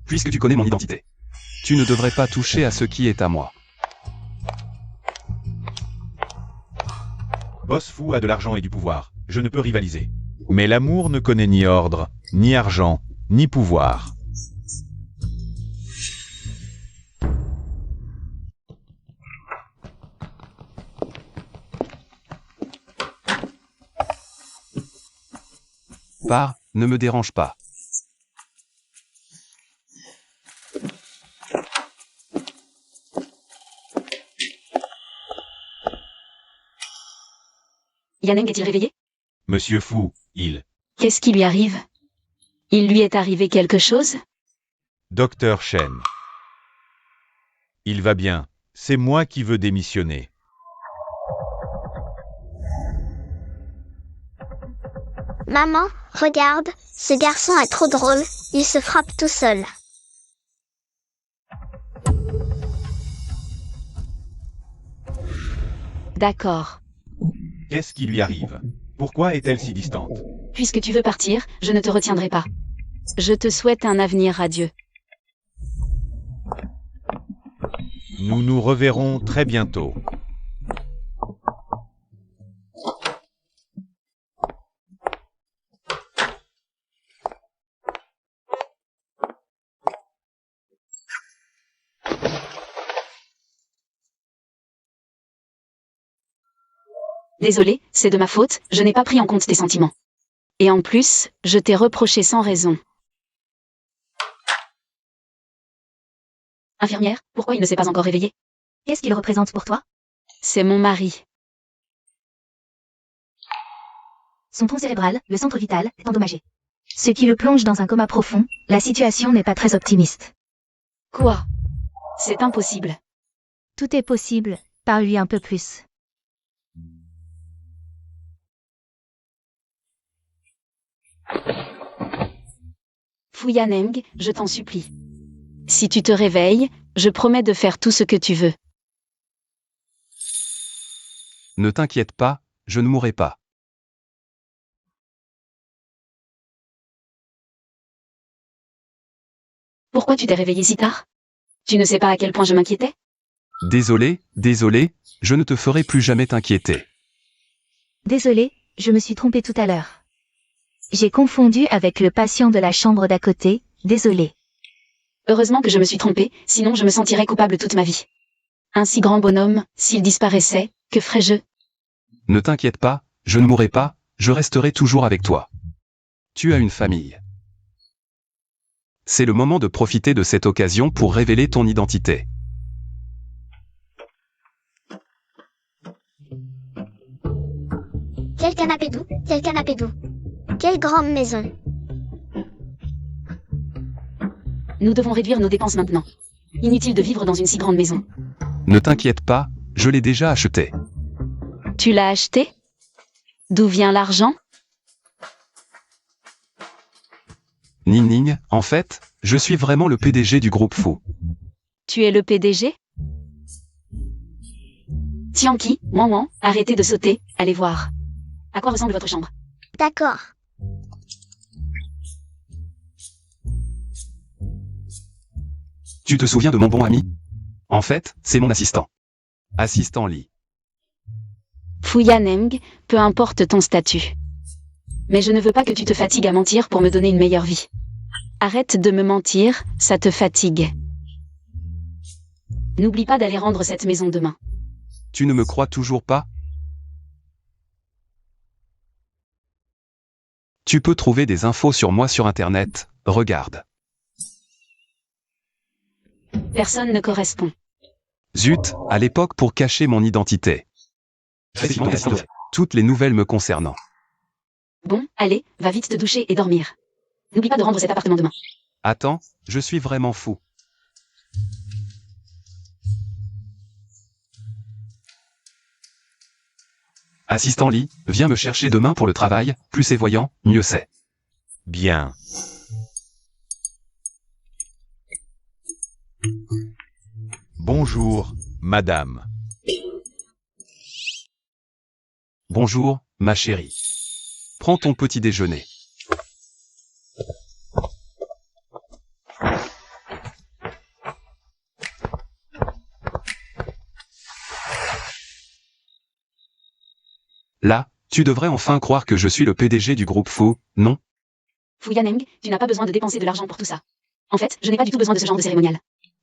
Puisque tu connais mon identité, tu ne devrais pas toucher à ce qui est à moi. Boss Fu a de l'argent et du pouvoir, je ne peux rivaliser. Mais l'amour ne connaît ni ordre, ni argent, ni pouvoir. Pars, ne me dérange pas. Yaneng est-il réveillé? Monsieur Fu, il... Qu'est-ce qui lui arrive? Il lui est arrivé quelque chose? Docteur Shen. Il va bien, c'est moi qui veux démissionner. Maman, regarde, ce garçon est trop drôle, il se frappe tout seul. D'accord. Qu'est-ce qui lui arrive? Pourquoi est-elle si distante? Puisque tu veux partir, je ne te retiendrai pas. Je te souhaite un avenir radieux. Nous nous reverrons très bientôt. Désolé, c'est de ma faute, je n'ai pas pris en compte tes sentiments. Et en plus, je t'ai reproché sans raison. Infirmière, pourquoi il ne s'est pas encore réveillé? Qu'est-ce qu'il représente pour toi? C'est mon mari. Son tronc cérébral, le centre vital, est endommagé. Ce qui le plonge dans un coma profond, la situation n'est pas très optimiste. Quoi? C'est impossible. Tout est possible, parle-lui un peu plus. Fu Yaneng, je t'en supplie. Si tu te réveilles, je promets de faire tout ce que tu veux. Ne t'inquiète pas, je ne mourrai pas. Pourquoi tu t'es réveillé si tard? Tu ne sais pas à quel point je m'inquiétais? Désolé, je ne te ferai plus jamais t'inquiéter. Désolé, je me suis trompée tout à l'heure. J'ai confondu avec le patient de la chambre d'à côté, désolé. Heureusement que je me suis trompée, sinon je me sentirais coupable toute ma vie. Un si grand bonhomme, s'il disparaissait, que ferais-je? Ne t'inquiète pas, je ne mourrai pas, je resterai toujours avec toi. Tu as une famille. C'est le moment de profiter de cette occasion pour révéler ton identité. Quel canapé doux, quel canapé doux. Quelle grande maison. Nous devons réduire nos dépenses maintenant. Inutile de vivre dans une si grande maison. Ne t'inquiète pas, je l'ai déjà acheté. Tu l'as acheté? D'où vient l'argent? Ning Ning, en fait, je suis vraiment le PDG du groupe Fu. Tu es le PDG? Tianqi, Wan Wan, arrêtez de sauter, allez voir. À quoi ressemble votre chambre? D'accord. Tu te souviens de mon bon ami? En fait, c'est mon assistant. Assistant Li. Fu Yaneng, peu importe ton statut. Mais je ne veux pas que tu te fatigues à mentir pour me donner une meilleure vie. Arrête de me mentir, ça te fatigue. N'oublie pas d'aller rendre cette maison demain. Tu ne me crois toujours pas? Tu peux trouver des infos sur moi sur Internet, regarde. Personne ne correspond. Zut, à l'époque pour cacher mon identité. Toutes les nouvelles me concernant. Bon, allez, va vite te doucher et dormir. N'oublie pas de rendre cet appartement demain. Attends, je suis vraiment fou. Assistant Li, viens me chercher demain pour le travail, plus c'est voyant, mieux c'est. Bien. Bonjour, madame. Bonjour, ma chérie. Prends ton petit déjeuner. Là, tu devrais enfin croire que je suis le PDG du groupe Fu, non? Fu Yaneng, tu n'as pas besoin de dépenser de l'argent pour tout ça. En fait, je n'ai pas du tout besoin de ce genre de cérémonial.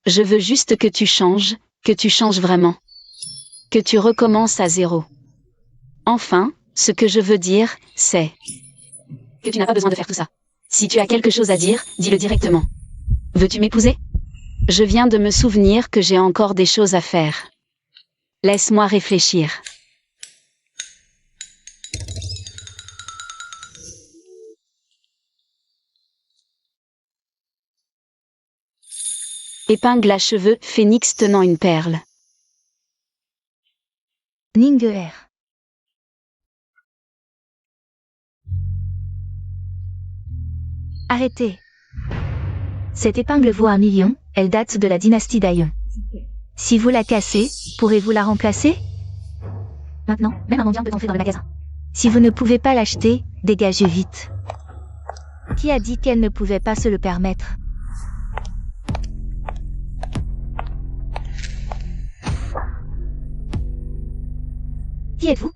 Je veux juste que tu changes vraiment. Que tu recommences à zéro. Enfin, ce que je veux dire, c'est que tu n'as pas besoin de faire tout ça. Si tu as quelque chose à dire, dis-le directement. Veux-tu m'épouser? Je viens de me souvenir que j'ai encore des choses à faire. Laisse-moi réfléchir. Épingle à cheveux, phénix tenant une perle. Ninger. Arrêtez. Cette épingle vaut 1 million, elle date de la dynastie d'Aïon. Si vous la cassez, pourrez-vous la remplacer? Maintenant, même un mendiant peut entrer dans le magasin. Si vous ne pouvez pas l'acheter, dégagez vite. Qui a dit qu'elle ne pouvait pas se le permettre? Qui êtes-vous?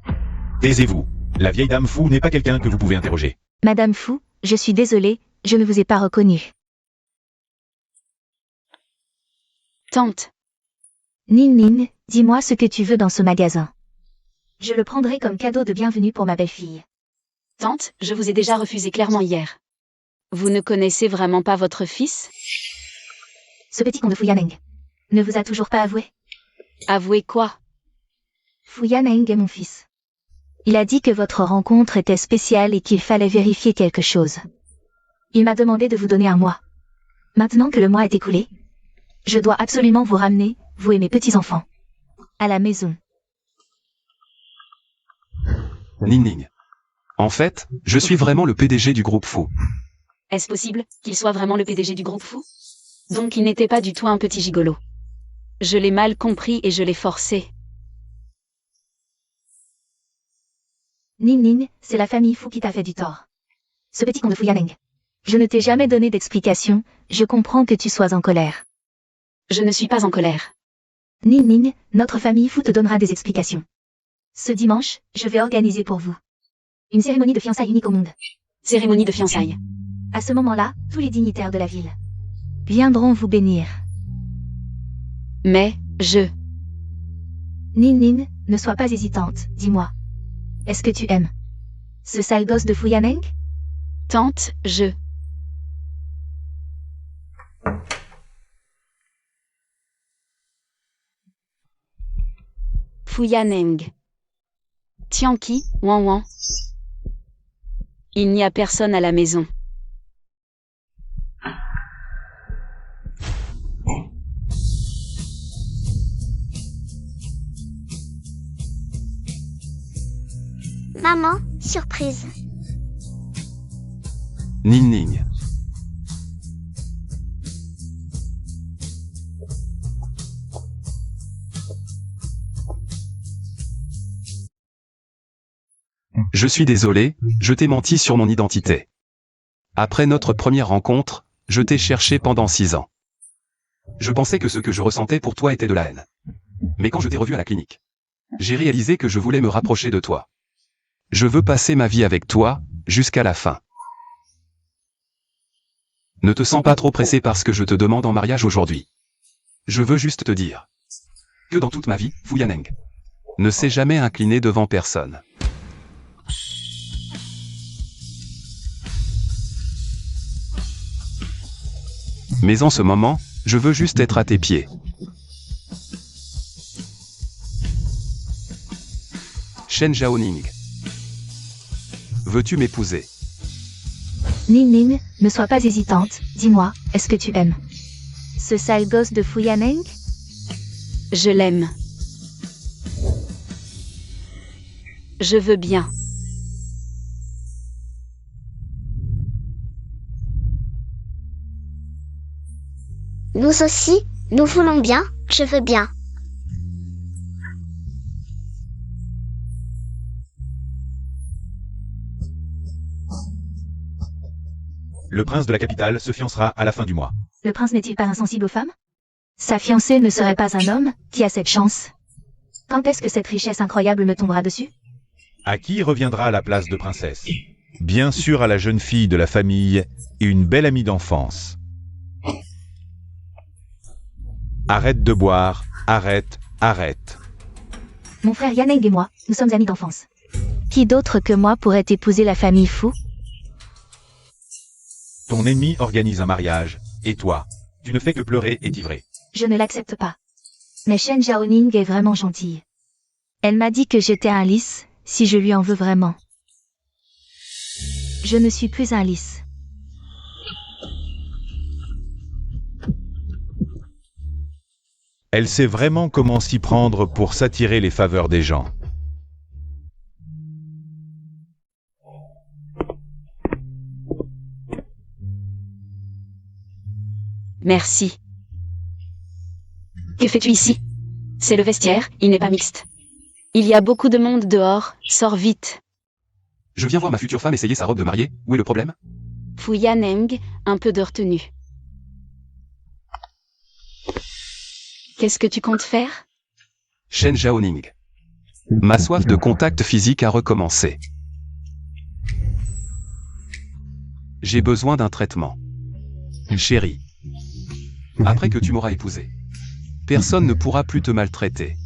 Taisez-vous. La vieille dame Fu n'est pas quelqu'un que vous pouvez interroger. Madame Fu, je suis désolée, je ne vous ai pas reconnue. Tante, Nin Nin, dis-moi ce que tu veux dans ce magasin. Je le prendrai comme cadeau de bienvenue pour ma belle-fille. tante, je vous ai déjà refusé clairement hier. Vous ne connaissez vraiment pas votre fils? Ce petit con de Fu Yaneng ne vous a toujours pas avoué? Avouez quoi? Fu Yaneng est mon fils. Il a dit que votre rencontre était spéciale et qu'il fallait vérifier quelque chose. Il m'a demandé de vous donner un mois. Maintenant que le mois est écoulé, je dois absolument vous ramener, vous et mes petits-enfants, à la maison. Ning Ning. En fait, je suis vraiment le PDG du groupe Fu. Est-ce possible qu'il soit vraiment le PDG du groupe Fu? Donc il n'était pas du tout un petit gigolo. Je l'ai mal compris et je l'ai forcé. Nin Nin, c'est la famille Fu qui t'a fait du tort. Ce petit con de Fu Yaneng. Je ne t'ai jamais donné d'explication, je comprends que tu sois en colère. Je ne suis pas en colère. Nin Nin, notre famille Fu te donnera des explications. Ce dimanche, je vais organiser pour vous une cérémonie de fiançailles unique au monde. Cérémonie de fiançailles. À ce moment-là, tous les dignitaires de la ville viendront vous bénir. Mais, Nin Nin, ne sois pas hésitante, dis-moi. Est-ce que tu aimes ce sale gosse de Fu Yaneng? tante, Fu Yaneng. Tianqi, Wan Wan. Il n'y a personne à la maison. Maman, surprise. Ning Ning. Je suis désolé, je t'ai menti sur mon identité. Après notre première rencontre, je t'ai cherché pendant 6 ans. Je pensais que ce que je ressentais pour toi était de la haine. Mais quand je t'ai revu à la clinique, j'ai réalisé que je voulais me rapprocher de toi. Je veux passer ma vie avec toi, jusqu'à la fin. Ne te sens pas trop pressé parce que je te demande en mariage aujourd'hui. Je veux juste te dire que dans toute ma vie, Fu Yaneng ne s'est jamais incliné devant personne. Mais en ce moment, je veux juste être à tes pieds. Shen Zhaoning. Veux-tu m'épouser? Ning Ning, ne sois pas hésitante, dis-moi, est-ce que tu aimes ce sale gosse de Fu Yaneng? Je l'aime. Je veux bien. Nous aussi, nous voulons bien, je veux bien. Le prince de la capitale se fiancera à la fin du mois. Le prince n'est-il pas insensible aux femmes? Sa fiancée ne serait pas un homme qui a cette chance? Quand est-ce que cette richesse incroyable me tombera dessus? À qui reviendra la place de princesse? Bien sûr à la jeune fille de la famille et une belle amie d'enfance. Arrête de boire, arrête, arrête. Mon frère Yaneng et moi, nous sommes amis d'enfance. Qui d'autre que moi pourrait épouser la famille Fu? Ton ennemi organise un mariage, et toi, tu ne fais que pleurer et t'ivrer. Je ne l'accepte pas. Mais Shen Zhaoning est vraiment gentille. Elle m'a dit que j'étais un lys, si je lui en veux vraiment. Je ne suis plus un lys. Elle sait vraiment comment s'y prendre pour s'attirer les faveurs des gens. Merci. Que fais-tu ici? C'est le vestiaire, il n'est pas mixte. Il y a beaucoup de monde dehors, sors vite. Je viens voir ma future femme essayer sa robe de mariée, où est le problème? Fu Yaneng, un peu de retenue. Qu'est-ce que tu comptes faire? Shen Zhaoning. Ma soif de contact physique a recommencé. J'ai besoin d'un traitement. Chérie. Après que tu m'auras épousé, personne ne pourra plus te maltraiter.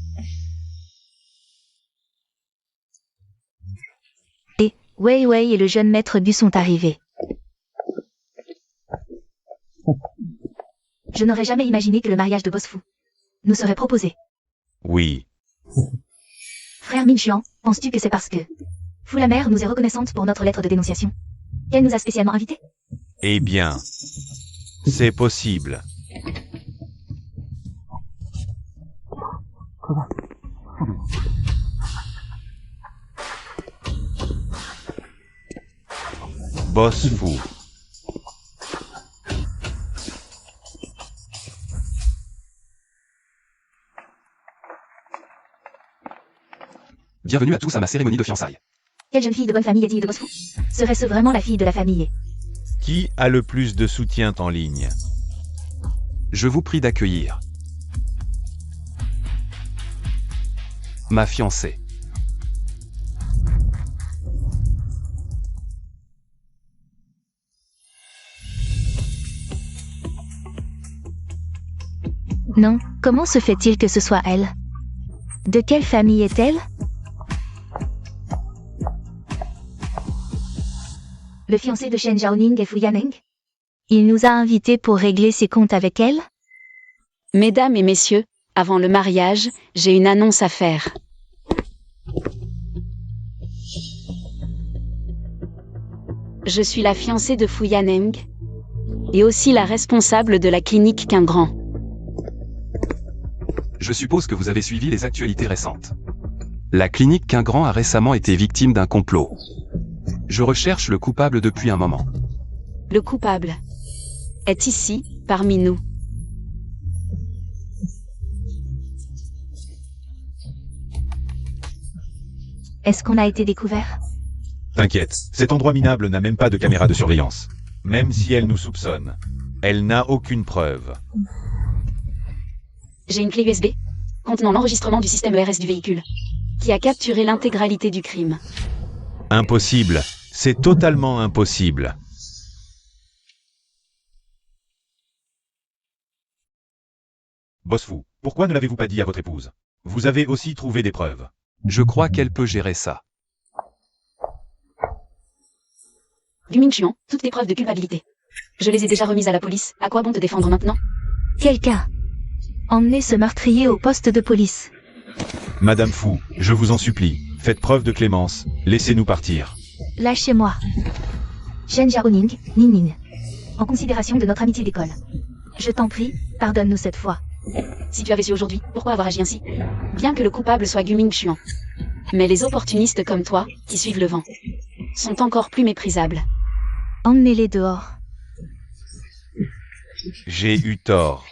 Et Wei Wei et le jeune maître Bu sont arrivés. Je n'aurais jamais imaginé que le mariage de Boss Fu nous serait proposé. Oui. Frère Minchuan, penses-tu que c'est parce que Fu la mère nous est reconnaissante pour notre lettre de dénonciation qu'elle nous a spécialement invités? Eh bien, c'est possible. Boss Fu. Bienvenue à tous à ma cérémonie de fiançailles. Quelle jeune fille de bonne famille est digne de Boss Fu? Serait-ce vraiment la fille de la famille? Qui a le plus de soutien en ligne? Je vous prie d'accueillir ma fiancée. Non, comment se fait-il que ce soit elle? De quelle famille est-elle? Le fiancé de Shen Zhaoning est Fu Yaneng? Il nous a invités pour régler ses comptes avec elle? Mesdames et messieurs, avant le mariage, j'ai une annonce à faire. Je suis la fiancée de Fu Yaneng et aussi la responsable de la clinique Qu'un Grand. Je suppose que vous avez suivi les actualités récentes. La clinique Quingran a récemment été victime d'un complot. Je recherche le coupable depuis un moment. Le coupable est ici, parmi nous. Est-ce qu'on a été découvert? T'inquiète, cet endroit minable n'a même pas de caméra de surveillance. Même si elle nous soupçonne, elle n'a aucune preuve. J'ai une clé USB contenant l'enregistrement du système ERS du véhicule, qui a capturé l'intégralité du crime. Impossible. C'est totalement impossible. Boss fou, pourquoi ne l'avez-vous pas dit à votre épouse? Vous avez aussi trouvé des preuves. Je crois qu'elle peut gérer ça. Du Ming-Chuan, toutes tes preuves de culpabilité. Je les ai déjà remises à la police, à quoi bon te défendre maintenant? Quelqu'un. Emmenez ce meurtrier au poste de police. Madame Fou, je vous en supplie, faites preuve de clémence, laissez-nous partir. Lâchez-moi. Shen Jiaoning, Ning Ning. En considération de notre amitié d'école. Je t'en prie, pardonne-nous cette fois. Si tu avais su aujourd'hui, pourquoi avoir agi ainsi? Bien que le coupable soit Gu Ming-Chuan. Mais les opportunistes comme toi, qui suivent le vent, sont encore plus méprisables. Emmenez-les dehors. J'ai eu tort.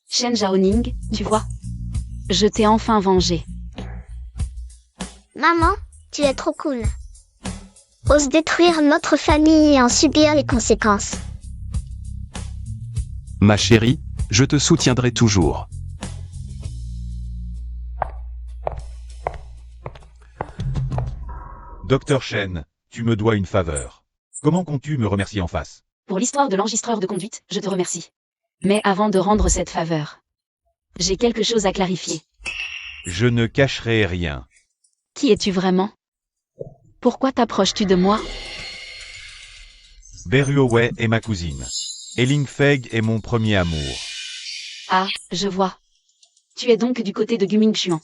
Shen Jiaoning, tu vois, je t'ai enfin vengé. Maman, tu es trop cool. Ose détruire notre famille et en subir les conséquences. Ma chérie, je te soutiendrai toujours. Docteur Shen, tu me dois une faveur. Comment comptes-tu me remercier en face? Pour l'histoire de l'enregistreur de conduite, je te remercie. Mais avant de rendre cette faveur, j'ai quelque chose à clarifier. Je ne cacherai rien. Qui es-tu vraiment? Pourquoi t'approches-tu de moi? Beruowei est ma cousine. Eling Feg est mon premier amour. Ah, je vois. Tu es donc du côté de Gu Ming-Chuan.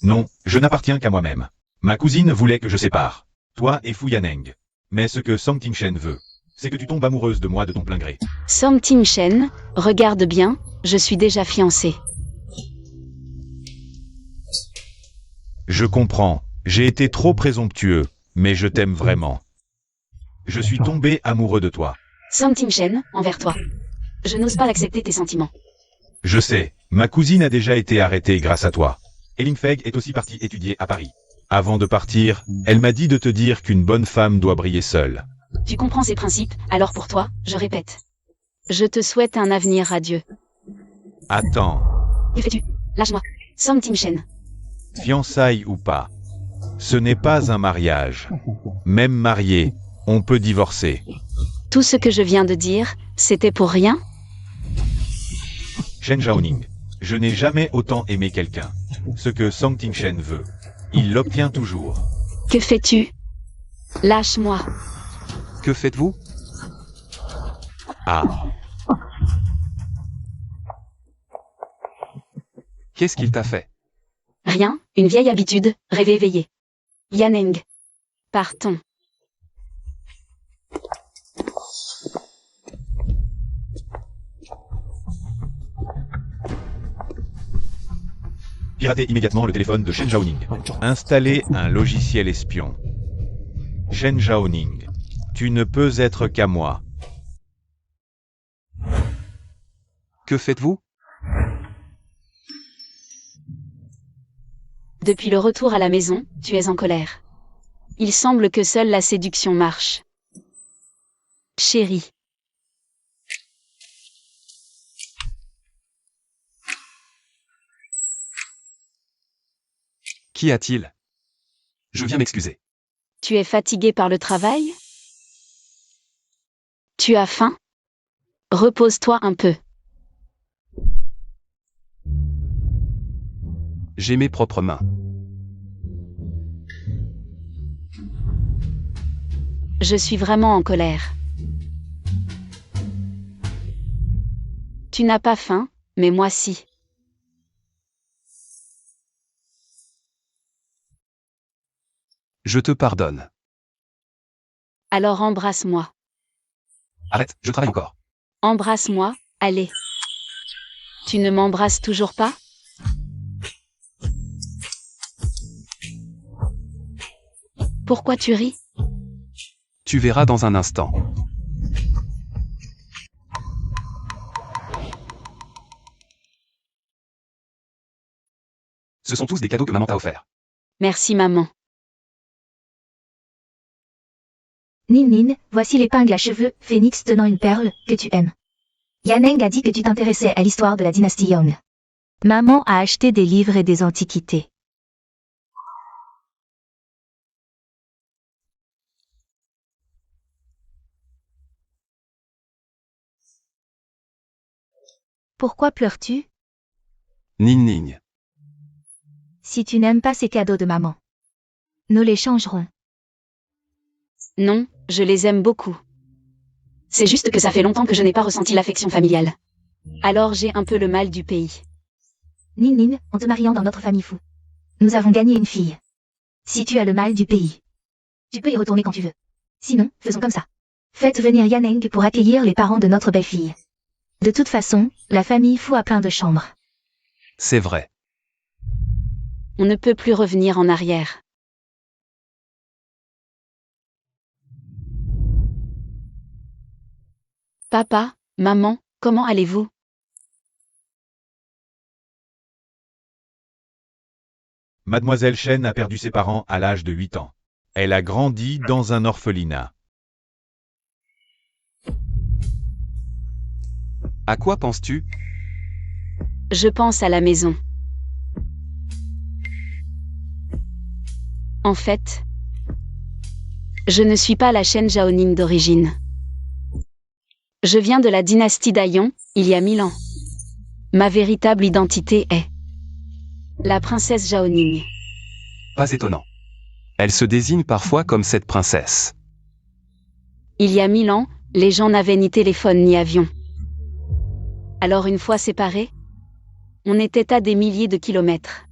Non, je n'appartiens qu'à moi-même. Ma cousine voulait que je sépare. Toi et Fu Yaneng. Mais ce que Song Ting-Shen veut, c'est que tu tombes amoureuse de moi de ton plein gré. Song Ting-Shen, regarde bien, je suis déjà fiancé. Je comprends, j'ai été trop présomptueux, mais je t'aime vraiment. Je suis tombé amoureux de toi. Song Ting-Shen, envers toi. Je n'ose pas accepter tes sentiments. Je sais, ma cousine a déjà été arrêtée grâce à toi. Eling Feg est aussi partie étudier à Paris. Avant de partir, elle m'a dit de te dire qu'une bonne femme doit briller seule. Tu comprends ces principes, alors pour toi, je répète. Je te souhaite un avenir radieux. Attends, Que fais-tu? Lâche-moi. Song Ting-Shen. fiançailles ou pas, ce n'est pas un mariage. Même marié, on peut divorcer. Tout ce que je viens de dire, c'était pour rien? Shen Jiaoning, je n'ai jamais autant aimé quelqu'un. Ce que Song Ting-Shen veut, il l'obtient toujours. Que fais-tu? Lâche-moi. Que faites-vous? Ah, Qu'est-ce qu'il t'a fait? Rien, une vieille habitude, rêver éveillé. Yaneng. Partons. piratez immédiatement le téléphone de Shen Jiaoning. Installez un logiciel espion. Shen Jiaoning, tu ne peux être qu'à moi. Que faites-vous? Depuis le retour à la maison, tu es en colère. Il semble que seule la séduction marche. Chérie. Qu'y a-t-il? Je viens m'excuser. Tu es fatigué par le travail? Tu as faim? Repose-toi un peu. J'ai mes propres mains. Je suis vraiment en colère. Tu n'as pas faim, mais moi si. Je te pardonne. Alors embrasse-moi. Arrête, je travaille encore. Embrasse-moi, allez. Tu ne m'embrasses toujours pas? Pourquoi tu ris? Tu verras dans un instant. Ce sont tous des cadeaux que maman t'a offerts. Merci maman. Nin, voici l'épingle à cheveux, phénix tenant une perle, que tu aimes. Yaneng a dit que tu t'intéressais à l'histoire de la dynastie Yong. Maman a acheté des livres et des antiquités. Pourquoi pleures-tu? Ning. Si tu n'aimes pas ces cadeaux de maman, nous les changerons. Non, je les aime beaucoup. C'est juste que ça fait longtemps que je n'ai pas ressenti l'affection familiale. Alors j'ai un peu le mal du pays. Nin, en te mariant dans notre famille fou. Nous avons gagné une fille. Si tu as le mal du pays, tu peux y retourner quand tu veux. Sinon, faisons comme ça. Faites venir Yaneng pour accueillir les parents de notre belle-fille. De toute façon, la famille fou a plein de chambres. C'est vrai. On ne peut plus revenir en arrière. Papa, maman, comment allez-vous? Mademoiselle Chen a perdu ses parents à l'âge de 8 ans. Elle a grandi dans un orphelinat. À quoi penses-tu? Je pense à la maison. En fait, je ne suis pas la Chen Zhaoning d'origine. Je viens de la dynastie d'Ayon, il y a 1000 ans. Ma véritable identité est la princesse Zhaoning. Pas étonnant. Elle se désigne parfois comme cette princesse. Il y a 1000 ans, les gens n'avaient ni téléphone ni avion. Alors une fois séparés, on était à des milliers de kilomètres.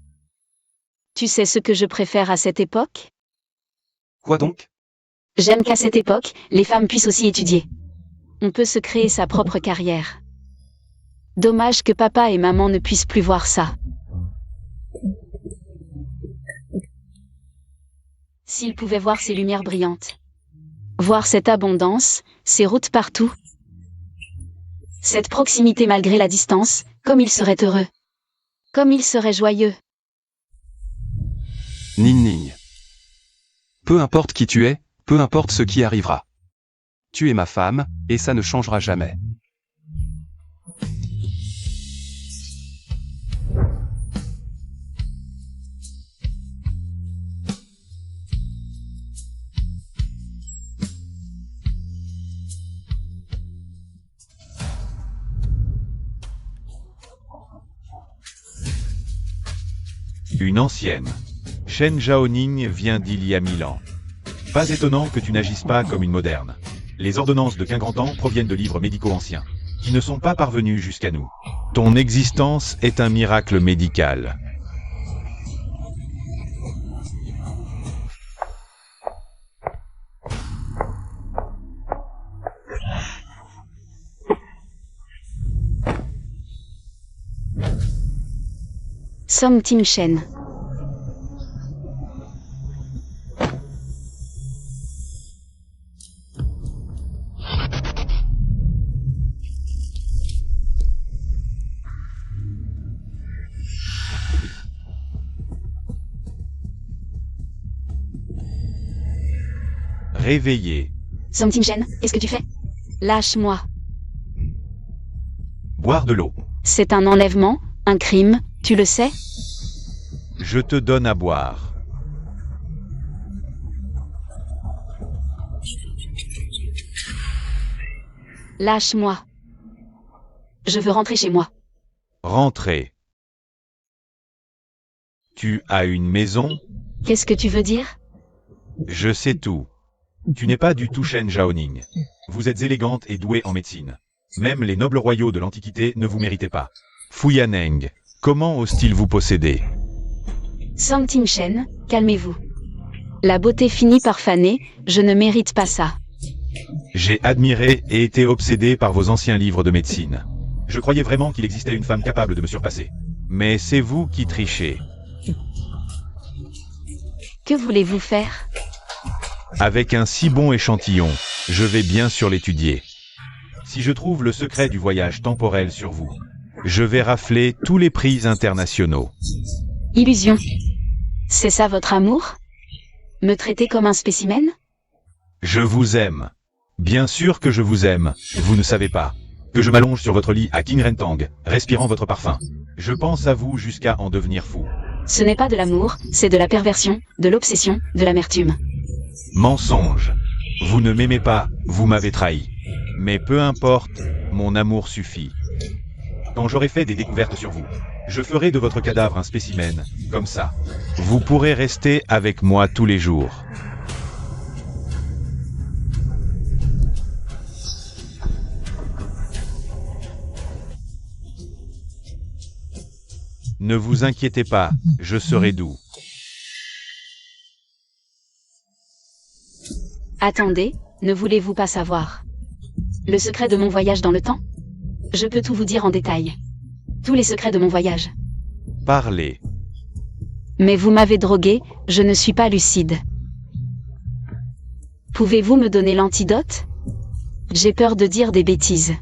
Tu sais ce que je préfère à cette époque? Quoi donc? J'aime qu'à cette époque, les femmes puissent aussi étudier. On peut se créer sa propre carrière. Dommage que papa et maman ne puissent plus voir ça. S'ils pouvaient voir ces lumières brillantes, voir cette abondance, ces routes partout, cette proximité malgré la distance, comme ils seraient heureux, comme ils seraient joyeux. Ning. Peu importe qui tu es, peu importe ce qui arrivera. Tu es ma femme, et ça ne changera jamais. Une ancienne. Chen Zhaoning vient d'il y a 1000 ans. Pas étonnant que tu n'agisses pas comme une moderne. Les ordonnances de qu'un grand temps proviennent de livres médicaux anciens, qui ne sont pas parvenus jusqu'à nous. Ton existence est un miracle médical. Song Tim Chen. Réveillé. Song Tim Chen, qu'est-ce que tu fais? Lâche-moi. Boire de l'eau. C'est un enlèvement, un crime, tu le sais? Je te donne à boire. Lâche-moi. Je veux rentrer chez moi. Rentrer. Tu as une maison? Qu'est-ce que tu veux dire? Je sais tout. Tu n'es pas du tout Chen Zhaoning. Vous êtes élégante et douée en médecine. Même les nobles royaux de l'Antiquité ne vous méritaient pas. Fu Yaneng, comment osent-ils vous posséder? Song Tim Chen, calmez-vous. La beauté finit par faner, je ne mérite pas ça. J'ai admiré et été obsédé par vos anciens livres de médecine. Je croyais vraiment qu'il existait une femme capable de me surpasser. Mais c'est vous qui trichez. Que voulez-vous faire? Avec un si bon échantillon, je vais bien sûr l'étudier. Si je trouve le secret du voyage temporel sur vous, je vais rafler tous les prix internationaux. Illusion. C'est ça votre amour? Me traiter comme un spécimen? Je vous aime. Bien sûr que je vous aime, vous ne savez pas. Que je m'allonge sur votre lit à King Rentang, respirant votre parfum. Je pense à vous jusqu'à en devenir fou. Ce n'est pas de l'amour, c'est de la perversion, de l'obsession, de l'amertume. Mensonge. Vous ne m'aimez pas, vous m'avez trahi. Mais peu importe, mon amour suffit. Quand j'aurai fait des découvertes sur vous, je ferai de votre cadavre un spécimen, comme ça. Vous pourrez rester avec moi tous les jours. Ne vous inquiétez pas, je serai doux. Attendez, ne voulez-vous pas savoir le secret de mon voyage dans le temps? Je peux tout vous dire en détail. Tous les secrets de mon voyage. Parlez. Mais vous m'avez drogué, je ne suis pas lucide. Pouvez-vous me donner l'antidote? J'ai peur de dire des bêtises.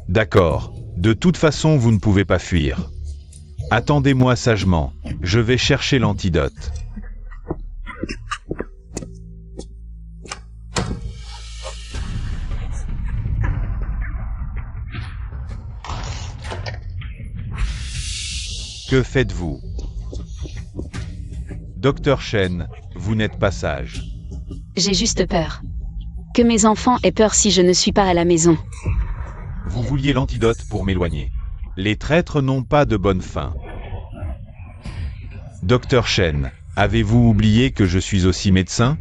D'accord. De toute façon, vous ne pouvez pas fuir. Attendez-moi sagement, je vais chercher l'antidote. Que faites-vous? Docteur Shen, vous n'êtes pas sage. J'ai juste peur. Que mes enfants aient peur si je ne suis pas à la maison. Vous vouliez l'antidote pour m'éloigner. Les traîtres n'ont pas de bonne fin. Docteur Shen, avez-vous oublié que je suis aussi médecin?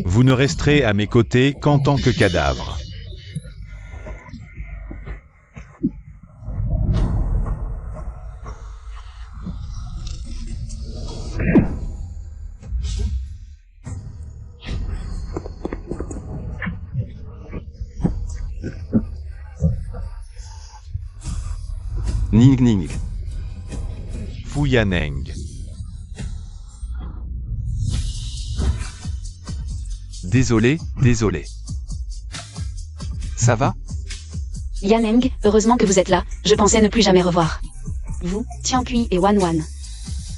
Vous ne resterez à mes côtés qu'en tant que cadavre. Ning Ning. Fuyaneng. Désolé, désolé. Ça va? Yaneng, heureusement que vous êtes là, je pensais ne plus jamais revoir. Vous, Tiankui et Wan Wan.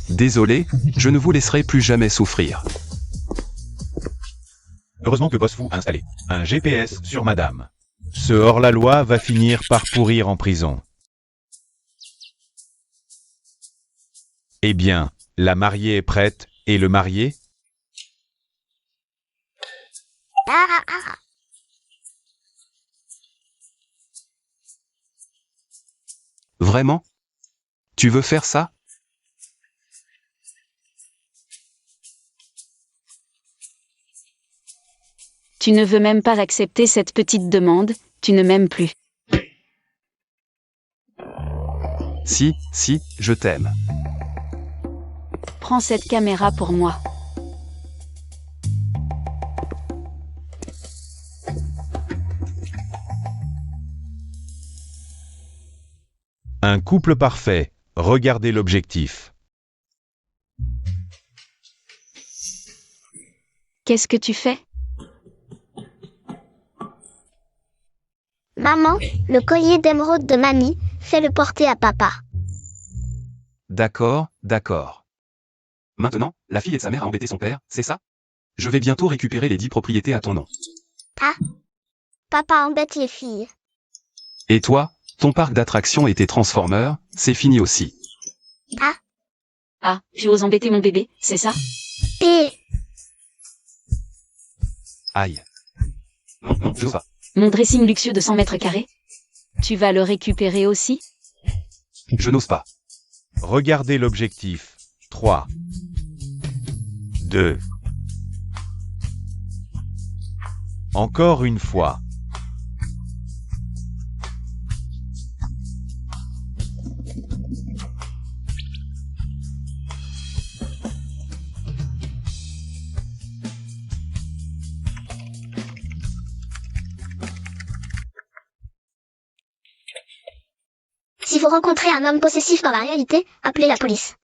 Désolé, je ne vous laisserai plus jamais souffrir. Heureusement que Boss Fu a installé un GPS sur madame. Ce hors-la-loi va finir par pourrir en prison. Eh bien, la mariée est prête, et le marié? Vraiment? Tu veux faire ça? Tu ne veux même pas accepter cette petite demande, tu ne m'aimes plus. Si, je t'aime. Prends cette caméra pour moi. Un couple parfait, regardez l'objectif. Qu'est-ce que tu fais? Maman, le collier d'émeraude de mamie, fais-le porter à papa. D'accord, d'accord. Maintenant, la fille et sa mère a embêté son père, c'est ça? Je vais bientôt récupérer les 10 propriétés à ton nom. Papa embête les filles. Et toi, ton parc d'attractions et tes Transformers, c'est fini aussi. Ah, tu oses embêter mon bébé, c'est ça? Et Aïe. Non, je pas. Mon dressing luxueux de 100 mètres carrés? Tu vas le récupérer aussi? Je n'ose pas. Regardez l'objectif. 3, 2. Encore une fois. Si vous rencontrez un homme possessif dans la réalité, appelez la police.